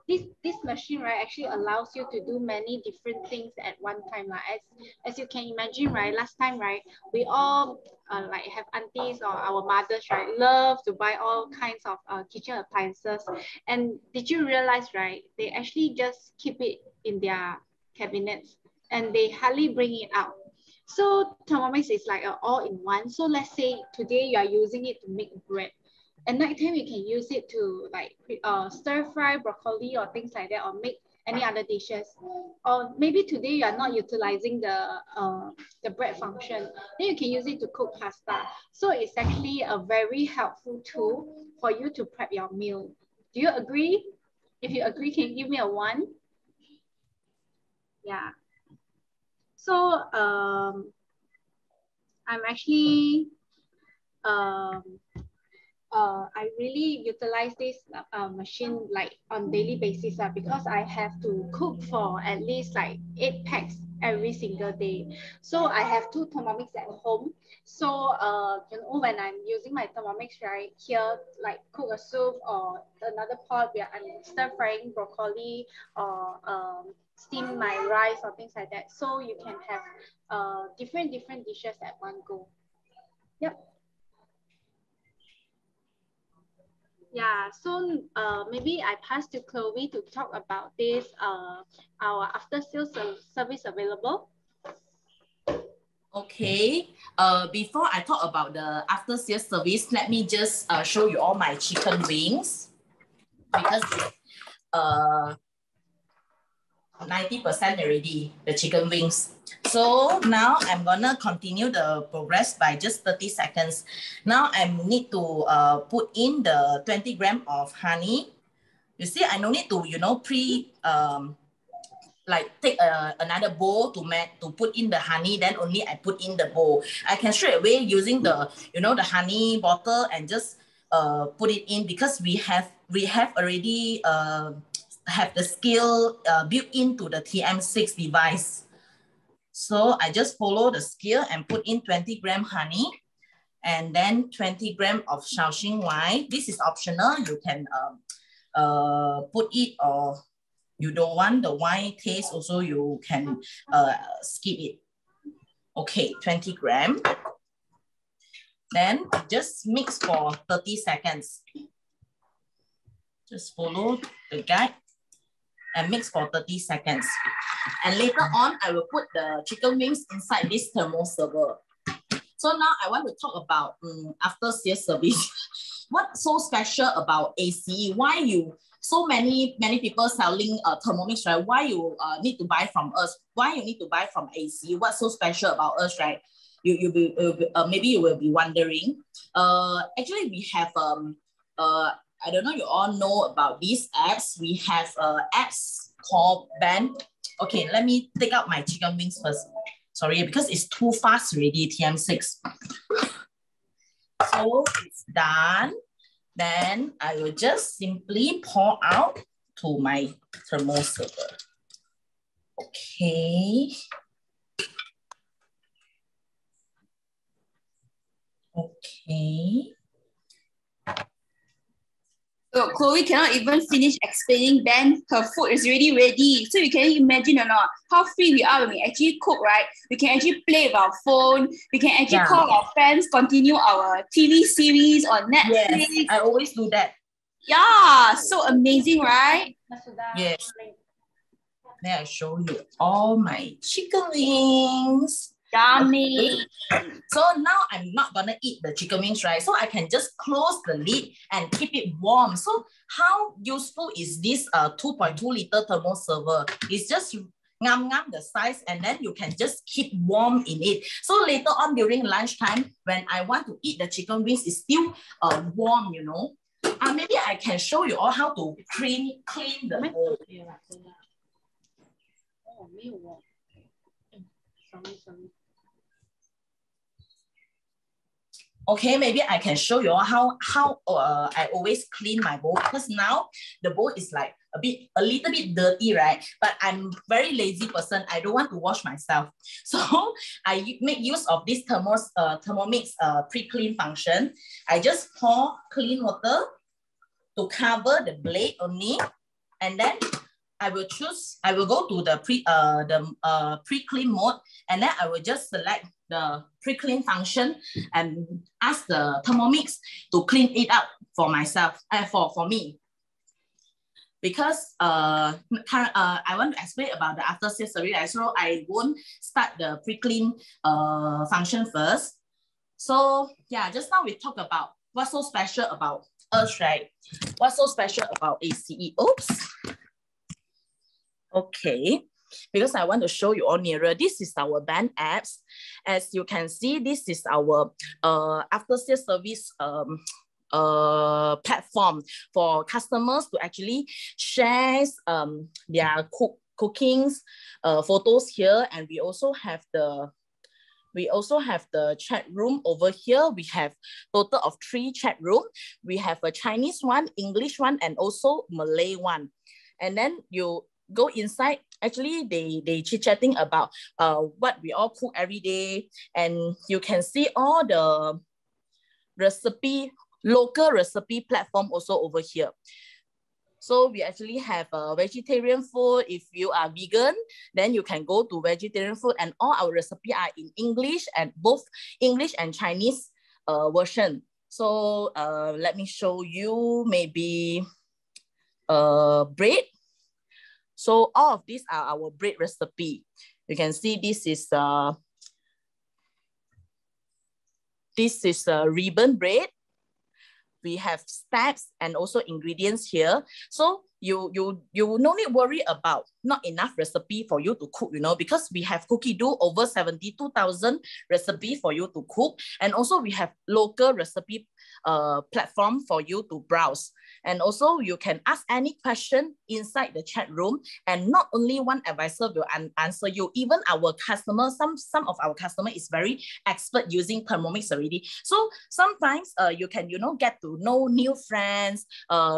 this machine, right, actually allows you to do many different things at one time. Like as you can imagine, right, last time, right, we all like have aunties or our mothers, right, love to buy all kinds of kitchen appliances. And did you realize, right, they actually just keep it in their cabinets and they hardly bring it out. So Thermomix is like an all-in-one. So let's say today you are using it to make bread. At night time, you can use it to like stir fry broccoli or things like that, or make any other dishes. Or maybe today you are not utilizing the bread function, then you can use it to cook pasta. So it's actually a very helpful tool for you to prep your meal. Do you agree? If you agree, can you give me a 1? Yeah. So I'm actually I really utilize this machine like on daily basis because I have to cook for at least like 8 packs every single day. So I have 2 Thermomix at home. So you know, when I'm using my Thermomix right here, like cook a soup or another pot where I'm stir frying broccoli or steam my rice or things like that. So you can have different dishes at one go. Yep. Yeah, so maybe I pass to Chloe to talk about this, our after sales service available.
Okay, before I talk about the after sales service, let me just show you all my chicken wings, because 90% already, the chicken wings. So now I'm gonna continue the progress by just 30 seconds. Now I need to put in the 20 grams of honey. You see, I no need to, you know, like take another bowl to put in the honey, then only I put in the bowl. I can straight away using the, you know, the honey bottle and just put it in, because we have already have the skill built into the TM6 device. So I just follow the skill and put in 20 gram honey and then 20 gram of Shaoxing wine. This is optional. You can put it, or you don't want the wine taste also, you can skip it. Okay, 20 gram. Then just mix for 30 seconds. Just follow the guide and mix for 30 seconds. And later on, I will put the chicken wings inside this thermo server. So now I want to talk about after sales service. What's so special about ACE? Why you, so many people selling Thermomix, right? Why you need to buy from us? Why you need to buy from ACE? What's so special about us, right? Maybe you will be wondering. Actually, we have I don't know, you all know about these apps. We have apps called Band. Okay, let me take out my chicken wings first. Sorry, because it's too fast already, TM6. So it's done. Then I will just simply pour out to my thermo server. Okay. Okay.
So Chloe cannot even finish explaining, then her food is already ready. So you can imagine or not how free we are when we actually cook, right? We can actually play with our phone. We can actually call our friends, continue our TV series on Netflix.
Yes, I always do that.
Yeah, so amazing, right?
Yes. Then I show you all my chicken wings.
Yummy.
Okay. So now I'm not gonna eat the chicken wings, right? So I can just close the lid and keep it warm. So how useful is this 2.2 liter thermo server? It's just the size, and then you can just keep warm in it. So later on during lunchtime, when I want to eat the chicken wings, it's still warm, you know. Maybe I can show you all how to clean the bowl. Okay, maybe I can show you all how I always clean my bowl, because now the bowl is like a little bit dirty, right? But I'm very lazy person. I don't want to wash myself. So I make use of this Thermomix pre-clean function. I just pour clean water to cover the blade only. And then I will go to the pre-clean mode, and then I will just select the pre-clean function and ask the Thermomix to clean it up for myself, for me. Because I want to explain about the after sales service, so I won't start the pre-clean function first. So yeah, just now we talked about what's so special about us, right? What's so special about ACE? Oops. Okay, because I want to show you all nearer. This is our band apps. As you can see, this is our after sales service platform for customers to actually share their cookings photos here. And we also have the chat room over here. We have total of 3 chat room. We have a Chinese one, English one, and also Malay one. And then you go inside, actually they chit-chatting about what we all cook every day. And you can see all the local recipe platform also over here. So we actually have vegetarian food. If you are vegan, then you can go to vegetarian food, and all our recipe are in English, and both English and Chinese version. So let me show you maybe bread. So all of these are our bread recipe. You can see this is ribbon bread. We have steps and also ingredients here. So you no need worry about not enough recipe for you to cook, you know, because we have Cookie Do over 72,000 recipe for you to cook. And also we have local recipe platform for you to browse. And also you can ask any question inside the chat room, and not only one advisor will answer you. Even our customers, some of our customer is very expert using Thermomix already. So sometimes you can, you know, get to know new friends,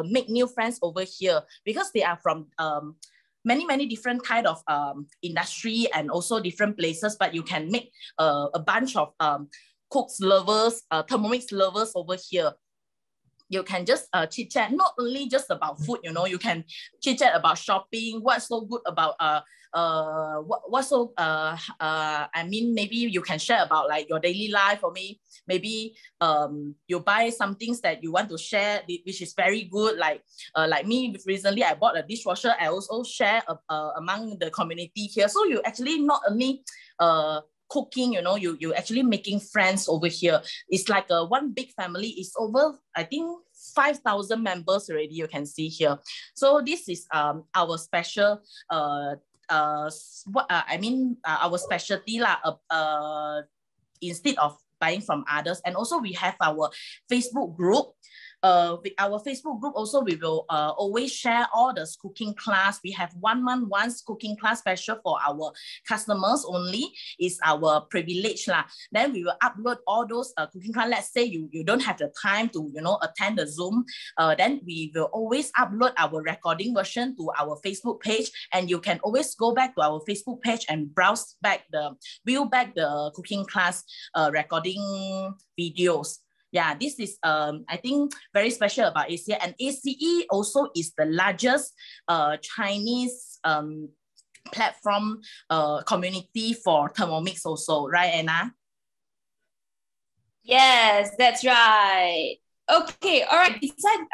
make new friends over here, because they are from many different kind of industry and also different places, but you can make a bunch of cooks lovers, Thermomix lovers over here. You can just chit chat, not only just about food, you know, you can chit chat about shopping, what's so good about I mean, maybe you can share about like your daily life, or maybe you buy some things that you want to share, which is very good. Like me, recently I bought a dishwasher. I also share among the community here. So you actually not only cooking, you know, you actually making friends over here. It's like one big family. It's over, I think, 5,000 members already, you can see here. So this is our special our specialty instead of buying from others. And also we have our Facebook group. With our Facebook group also, we will always share all the cooking class. We have 1 month once cooking class special for our customers only. It's our privilege lah. Then we will upload all those cooking class. Let's say you don't have the time to, you know, attend the Zoom, then we will always upload our recording version to our Facebook page, and you can always go back to our Facebook page and view back the cooking class recording videos. Yeah, this is, I think, very special about ACE. And ACE also is the largest Chinese platform community for Thermomix also, right, Anna?
Yes, that's right. Okay, all right. Besides,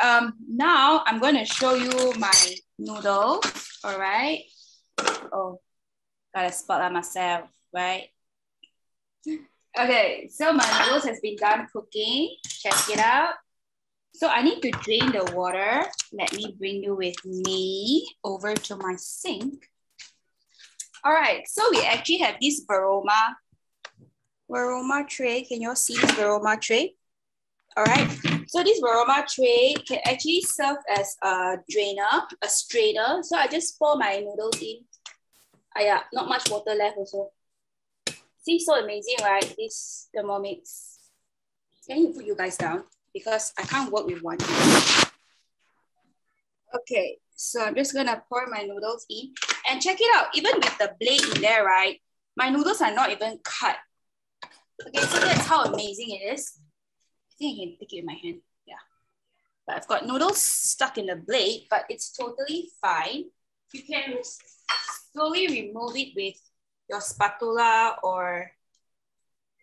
now I'm going to show you my noodles, all right? Oh, gotta spotlight myself, right? Okay, so my noodles has been done cooking. Check it out. So I need to drain the water. Let me bring you with me over to my sink. All right, so we actually have this Varoma tray. Can you all see this Varoma tray? All right, so this Varoma tray can actually serve as a drainer, a strainer. So I just pour my noodles in. Yeah, not much water left also. See, so amazing, right? This Thermomix. Can you put you guys down? Because I can't work with one. Okay, so I'm just gonna pour my noodles in. And check it out, even with the blade in there, right? My noodles are not even cut. Okay, so that's how amazing it is. I think I can take it in my hand, yeah. But I've got noodles stuck in the blade, but it's totally fine. You can slowly remove it with your spatula or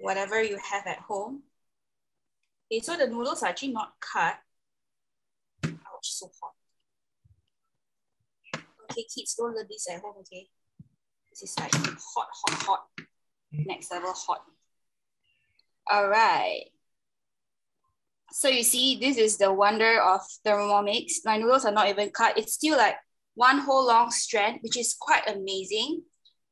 whatever you have at home. Okay, so the noodles are actually not cut. Ouch, so hot. Okay, kids, don't learn this at home, okay? This is like hot, hot, hot. Next level hot. All right. So you see, this is the wonder of Thermomix. My noodles are not even cut. It's still like one whole long strand, which is quite amazing.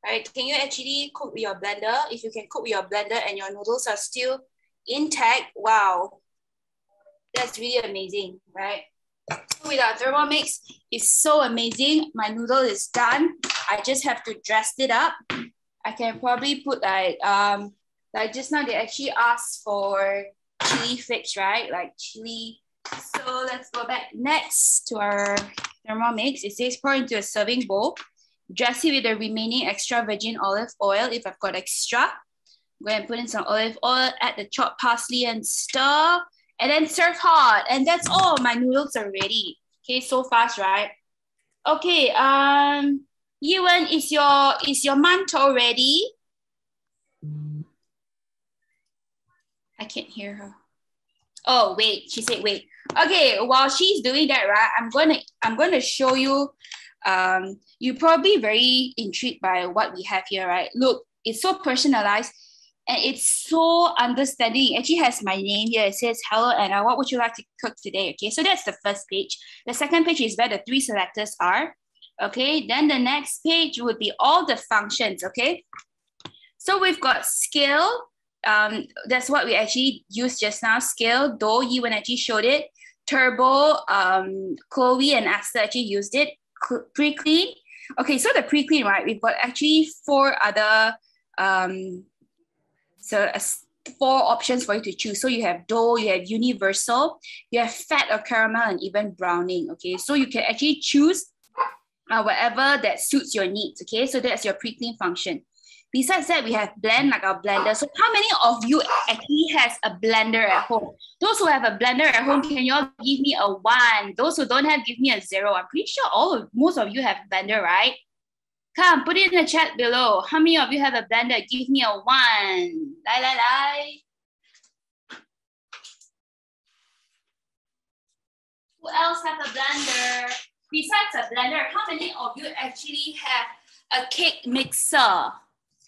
Right? Can you actually cook with your blender? If you can cook with your blender and your noodles are still intact, wow. That's really amazing, right? So with our Thermomix, it's so amazing. My noodle is done. I just have to dress it up. I can probably put like just now they actually asked for chili flakes, right? Like chili. So let's go back next to our Thermomix. It says pour into a serving bowl. Dress it with the remaining extra virgin olive oil if I've got extra. Go ahead and put in some olive oil, add the chopped parsley and stir, and then serve hot. And that's all. My noodles are ready. Okay, so fast, right? Okay, Yiwen, is your mantou ready? I can't hear her. Oh, wait, she said wait. Okay, while she's doing that, right, I'm gonna show you. You're probably very intrigued by what we have here, right? Look, it's so personalized and it's so understanding. It actually has my name here. It says, hello, Anna, what would you like to cook today? Okay, so that's the first page. The second page is where the 3 selectors are. Okay, then the next page would be all the functions, okay? So we've got scale. That's what we actually used just now. Scale, though Yiwen actually showed it. Turbo, Chloe and Asta actually used it. Pre-clean. Okay, so the pre-clean, right? We've got actually 4 other, 4 options for you to choose. So you have dough, you have universal, you have fat or caramel, and even browning. Okay, so you can actually choose whatever that suits your needs. Okay, so that's your pre-clean function. Besides that, we have blend, like our blender. So how many of you actually has a blender at home? Those who have a blender at home, can you all give me a 1? Those who don't have, give me a 0. I'm pretty sure most of you have a blender, right? Come, put it in the chat below. How many of you have a blender? Give me a 1. Lai. Who else have a blender? Besides a blender, how many of you actually have a cake mixer?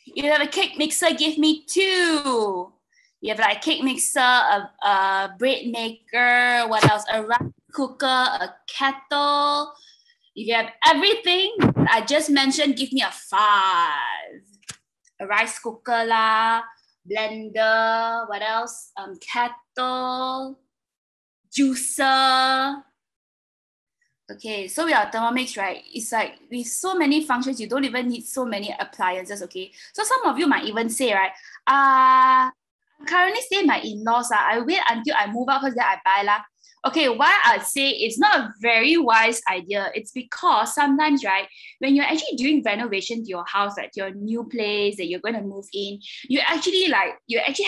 If you have a cake mixer, give me 2. You have like cake mixer, a bread maker, what else? A rice cooker, a kettle. If you have everything I just mentioned, give me a 5. A rice cooker lah, blender, what else? Kettle, juicer. Okay, so we are Thermomix, right? It's like with so many functions, you don't even need so many appliances, okay? So some of you might even say, right, I'm currently staying with my in-laws. I wait until I move out first, then I buy lah. Okay, why I'd say it's not a very wise idea. It's because sometimes, right, when you're actually doing renovation to your house, like your new place that you're going to move in, you actually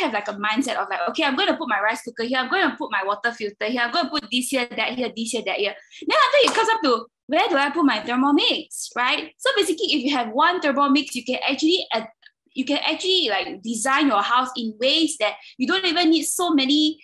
have like a mindset of like, okay, I'm going to put my rice cooker here, I'm going to put my water filter here, I'm going to put this here, that here, this here, that here. Then after it comes up to, where do I put my Thermomix, right? So basically, if you have one Thermomix, you can actually like design your house in ways that you don't even need so many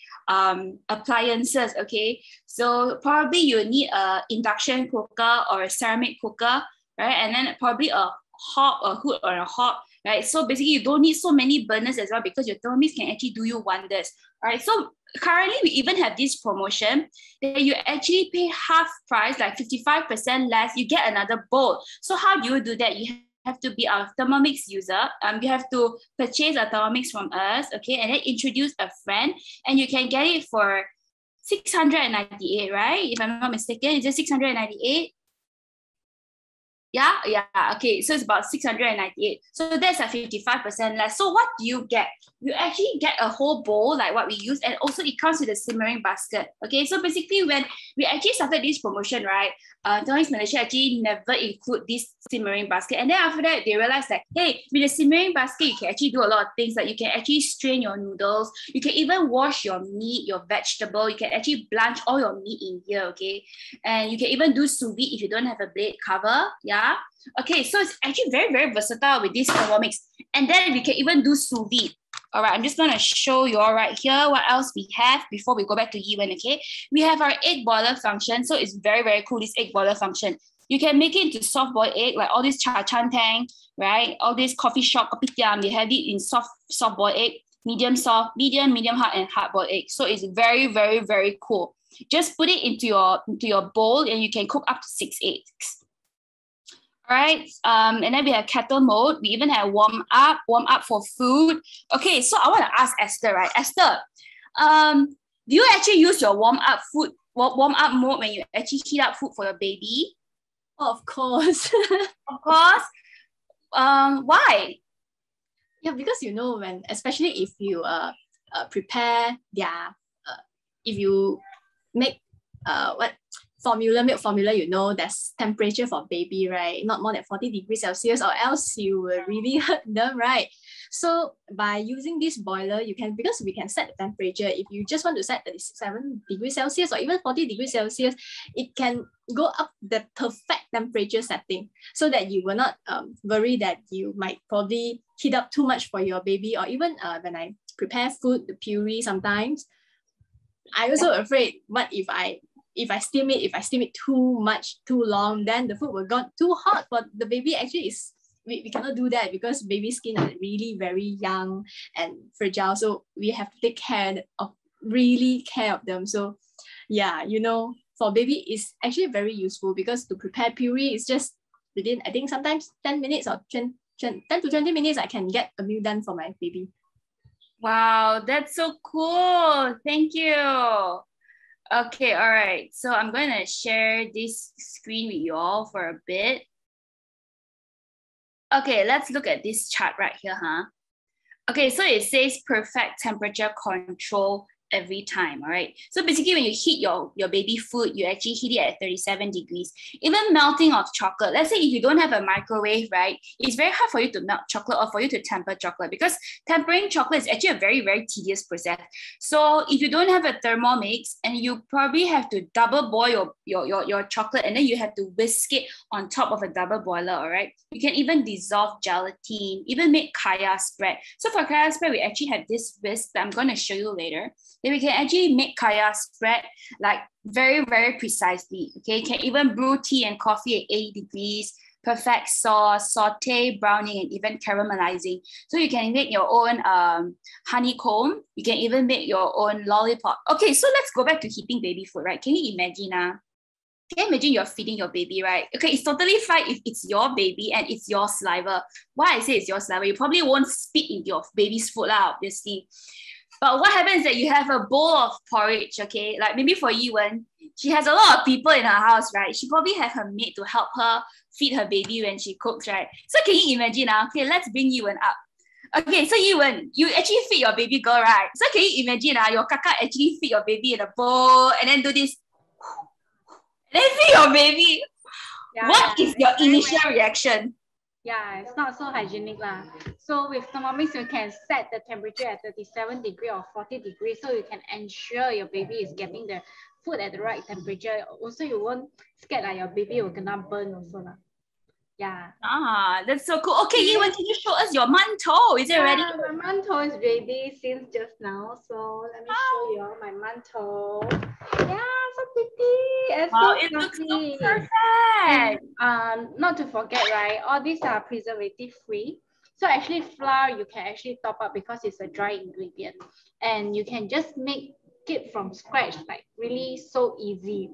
appliances, okay? So probably you need a induction cooker or a ceramic cooker, right? And then probably a hob, a hood or a hob, right? So basically you don't need so many burners as well because your Thermomix can actually do you wonders, all right? So currently we even have this promotion that you actually pay half price, like 55% less, you get another bowl. So how do you do that? You have to be our Thermomix user. You have to purchase a Thermomix from us, okay, and then introduce a friend, and you can get it for 698, right? If I'm not mistaken, is it 698? Yeah, okay. So it's about 698. So that's like 55% less. So what do you get? You actually get a whole bowl like what we use, and also it comes with a simmering basket. Okay, so basically when we actually started this promotion, right? Thermomix Malaysia actually never include this simmering basket, and then after that they realized that hey, with the simmering basket you can actually do a lot of things. Like you can actually strain your noodles, you can even wash your meat, your vegetable, you can actually blanch all your meat in here. Okay, and you can even do sous vide if you don't have a blade cover. Yeah. Okay, so it's actually very, very versatile with this Thermomix. And then we can even do sous vide. All right, I'm just going to show you all right here what else we have before we go back to Yiwen, okay? We have our egg boiler function. So it's very, very cool, this egg boiler function. You can make it into soft boiled egg, like all this cha chan tang, right? All this coffee shop, kopitiam, they have it in soft boiled egg, medium soft, medium hard, and hard boiled egg. So it's very, very, very cool. Just put it into your bowl and you can cook up to 6 eggs. All right, and then we have kettle mode. We even have warm up for food. Okay, so I want to ask Esther, right? Esther, do you actually use your warm up mode when you actually heat up food for your baby?
Oh, of course.
Of course. Why?
Yeah, because you know when, especially if you prepare their, if you make milk formula, you know, there's temperature for baby, right? Not more than 40 degrees Celsius, or else you will really hurt them, right? So by using this boiler, you can, because we can set the temperature. If you just want to set 37 degrees Celsius or even 40 degrees Celsius, it can go up the perfect temperature setting so that you will not worry that you might probably heat up too much for your baby. Or even when I prepare food, the puree sometimes, I also afraid, what if I steam it too much, too long, then the food will get too hot for the baby. Actually, we cannot do that because baby skin are really very young and fragile. So we have to take care of them. So yeah, you know, for baby, it's actually very useful because to prepare puree is just within, I think sometimes 10 minutes or 10 to 20 minutes, I can get a meal done for my baby.
Wow, that's so cool. Thank you. Okay, all right. So I'm going to share this screen with you all for a bit. Okay, let's look at this chart right here, huh? Okay, so it says perfect temperature control every time, all right? So basically when you heat your baby food, you actually heat it at 37 degrees. Even melting of chocolate, let's say if you don't have a microwave, right? It's very hard for you to melt chocolate or for you to temper chocolate because tempering chocolate is actually a very, very tedious process. So if you don't have a Thermomix, and you probably have to double boil your chocolate, and then you have to whisk it on top of a double boiler, all right? You can even dissolve gelatin, even make kaya spread. So for kaya spread, we actually have this whisk that I'm going to show you later. Then we can actually make kaya spread like very, very precisely. Okay, you can even brew tea and coffee at 80 degrees, perfect sauce, saute, browning, and even caramelizing. So you can make your own honeycomb. You can even make your own lollipop. Okay, so let's go back to heating baby food, right? Can you imagine Can you imagine you're feeding your baby, right? Okay, it's totally fine if it's your baby and it's your saliva. Why I say it's your saliva, you probably won't spit into your baby's food, obviously. But what happens is that you have a bowl of porridge, okay? Like maybe for Yiwen, she has a lot of people in her house, right? She probably have her maid to help her feed her baby when she cooks, right? So can you imagine okay, let's bring Yiwen up. Okay, so Yiwen, you actually feed your baby girl, right? So can you imagine your kakak actually feed your baby in a bowl and then do this, and then feed your baby? Yeah, what is your initial reaction?
Yeah, it's not so hygienic lah. So with Thermomix, you can set the temperature at 37 degrees or 40 degrees, so you can ensure your baby is getting the food at the right temperature. Also, you won't scared that your baby will gonna burn also lah. Yeah.
That's so cool. Okay, Yiwen, can you show us your mantou? Is it ready?
My mantou is ready since just now. So let me show you my mantou. Yeah, so pretty.
Wow,
so
it looks so perfect.
And, not to forget, right? All these are preservative free. So actually flour, you can actually top up because it's a dry ingredient. And you can just make it from scratch, like really so easy.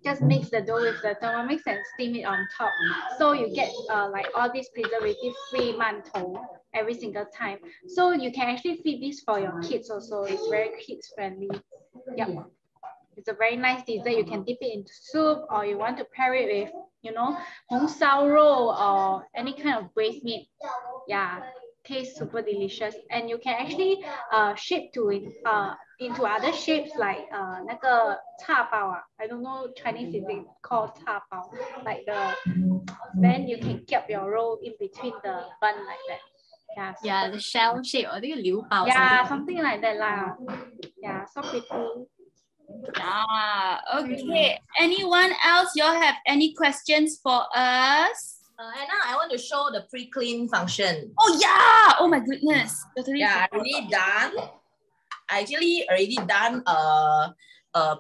Just mix the dough with the Thermomix and steam it on top. So you get like all these preservative-free mantou every single time. So you can actually feed this for your kids also. It's very kids-friendly. Yep. It's a very nice dessert. You can dip it into soup, or you want to pair it with, you know, hong sao roll or any kind of braised meat. Yeah, tastes super delicious. And you can actually shape to it into other shapes like 那个叉包啊. I don't know Chinese is it called 叉包, like then you can keep your roll in between the bun like that. Yeah,
Yeah, the shell shape or the liu bao.
yeah, something like that lah. Yeah, so pretty.
Ah, okay. Anyone else? Y'all have any questions for us?
Anna, I want to show the pre-clean function.
Oh yeah! Oh my goodness. Totally
Yeah,
forgot.
already done. I actually already done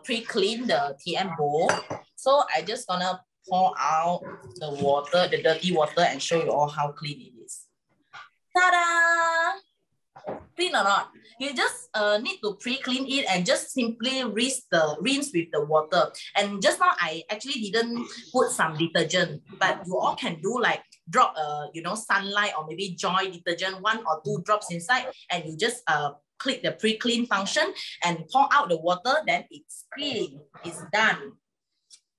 pre-clean the TM bowl. So I just gonna pour out the water, the dirty water, and show you all how clean it is. Ta-da! Clean or not? You just need to pre-clean it and just simply rinse with the water. And just now I actually didn't put some detergent, but you all can do like drop you know, sunlight or maybe joy detergent, 1 or 2 drops inside, and you just click the pre-clean function and pour out the water, then it's clean, it's done.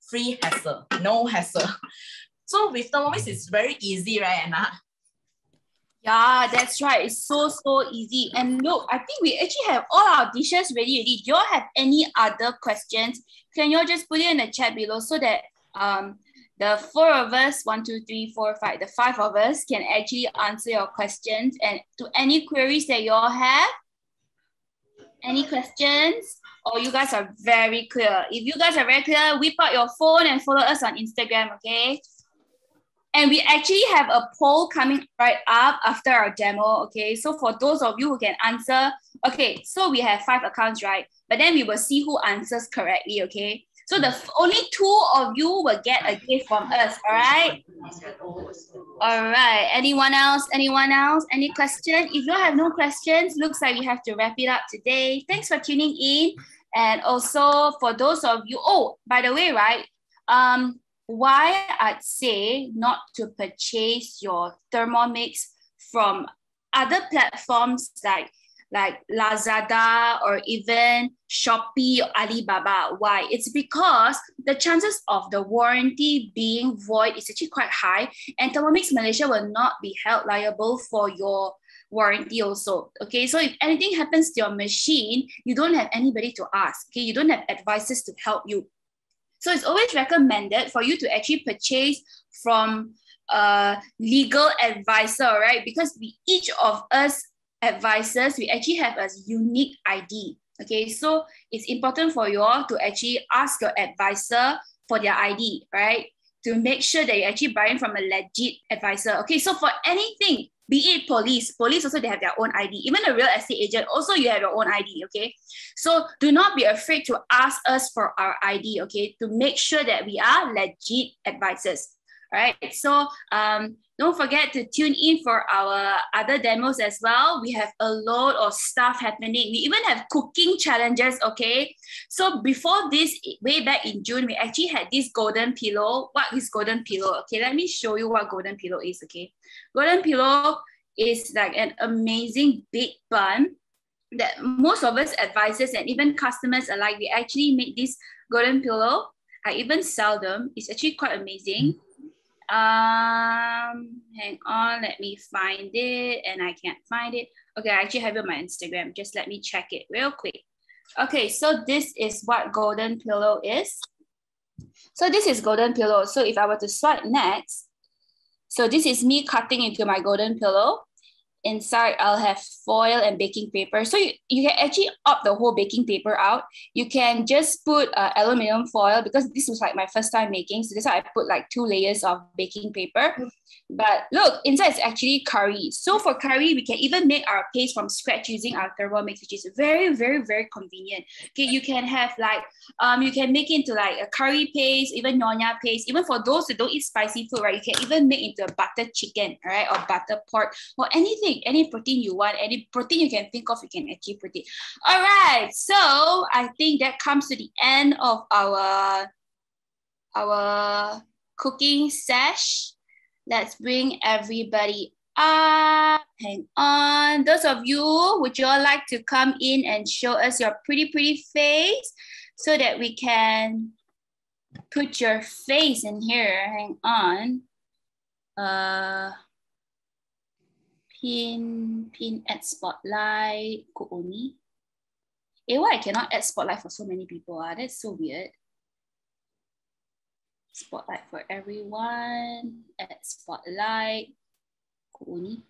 Free hassle, no hassle. So with Thermomix, it's very easy, right, Anna?
Yeah, that's right. It's so easy. And look, I think we actually have all our dishes ready already. Do you all have any other questions? Can you all just put it in the chat below so that the 4 of us, 1, 2, 3, 4, 5, the 5 of us can actually answer your questions and to any queries that you all have? Any questions? Or you guys are very clear? If you guys are very clear, whip out your phone and follow us on Instagram, okay? And we actually have a poll coming right up after our demo, okay? So for those of you who can answer, okay, so we have 5 accounts, right? But then we will see who answers correctly, okay? So the only 2 of you will get a gift from us, all right? All right, anyone else? Anyone else? Any question? If you have no questions, looks like we have to wrap it up today. Thanks for tuning in. And also for those of you, oh, by the way, right? Why I'd say not to purchase your Thermomix from other platforms like Lazada or even Shopee or Alibaba. Why? It's because the chances of the warranty being void is actually quite high, and Thermomix Malaysia will not be held liable for your warranty also. Okay, so if anything happens to your machine, you don't have anybody to ask. Okay, you don't have advisors to help you. So it's always recommended for you to actually purchase from a legal advisor, right? Because each of us advisors, we actually have a unique ID. Okay, so it's important for you all to actually ask your advisor for their ID, right? To make sure that you're actually buying from a legit advisor. Okay, so for anything, be it police also, they have their own ID. Even a real estate agent, also you have your own ID, okay? So do not be afraid to ask us for our ID, okay? To make sure that we are legit advisors, all right? So don't forget to tune in for our other demos as well. We have a lot of stuff happening. We even have cooking challenges, okay? So before this, way back in June, we actually had this golden pillow. What is golden pillow? Okay, let me show you what golden pillow is, okay? Golden pillow is like an amazing big bun that most of us advisors and even customers alike, we actually make this golden pillow. I even sell them. It's actually quite amazing. Hang on, let me find it, and I can't find it. Okay, I actually have it on my Instagram. Just let me check it real quick. Okay, so this is what golden pillow is. So this is golden pillow. So if I were to swipe next, so this is me cutting into my golden pillow. Inside, I'll have foil and baking paper. So you can actually opt the whole baking paper out. You can just put aluminum foil, because this was like my first time making. So this is why I put like 2 layers of baking paper. But look, inside it's actually curry. So for curry, we can even make our paste from scratch using our Thermomix, which is very, very, very convenient. Okay, you can have like, you can make it into like a curry paste, even nyonya paste. Even for those who don't eat spicy food, right, you can even make into a butter chicken, all right, or butter pork, or anything. Any protein you want, any protein you can think of, you can actually put it. All right, so I think that comes to the end of our cooking sesh. Let's bring everybody up. Hang on. Those of you, would you all like to come in and show us your pretty face? so that we can put your face in here. Hang on. Pin, add spotlight. Go only. Why I cannot add spotlight for so many people? That's so weird. Spotlight for everyone. Add spotlight. Go only.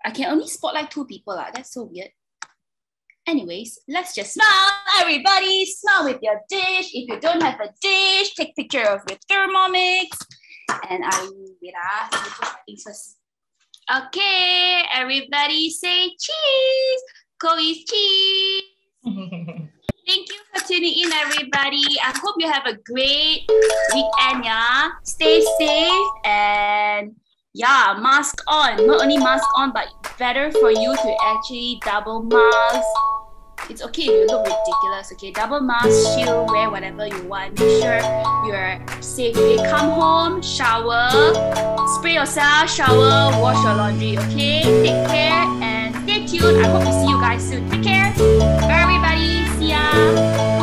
I can only spotlight 2 people. That's so weird. Anyways, let's just smile, everybody. Smile with your dish. If you don't have a dish, take picture of your Thermomix. And wait, let me put my things first. Okay, everybody say cheese. Chloe's cheese. Thank you for tuning in, everybody. I hope you have a great weekend, yeah. Stay safe and yeah, mask on. Not only mask on, but better for you to actually double mask. It's okay if you look ridiculous, okay? Double mask, shield, wear whatever you want. Make sure you're safe. Okay? Come home, shower, spray yourself, shower, wash your laundry, okay? Take care and stay tuned. I hope to see you guys soon. Take care. Bye, everybody. See ya.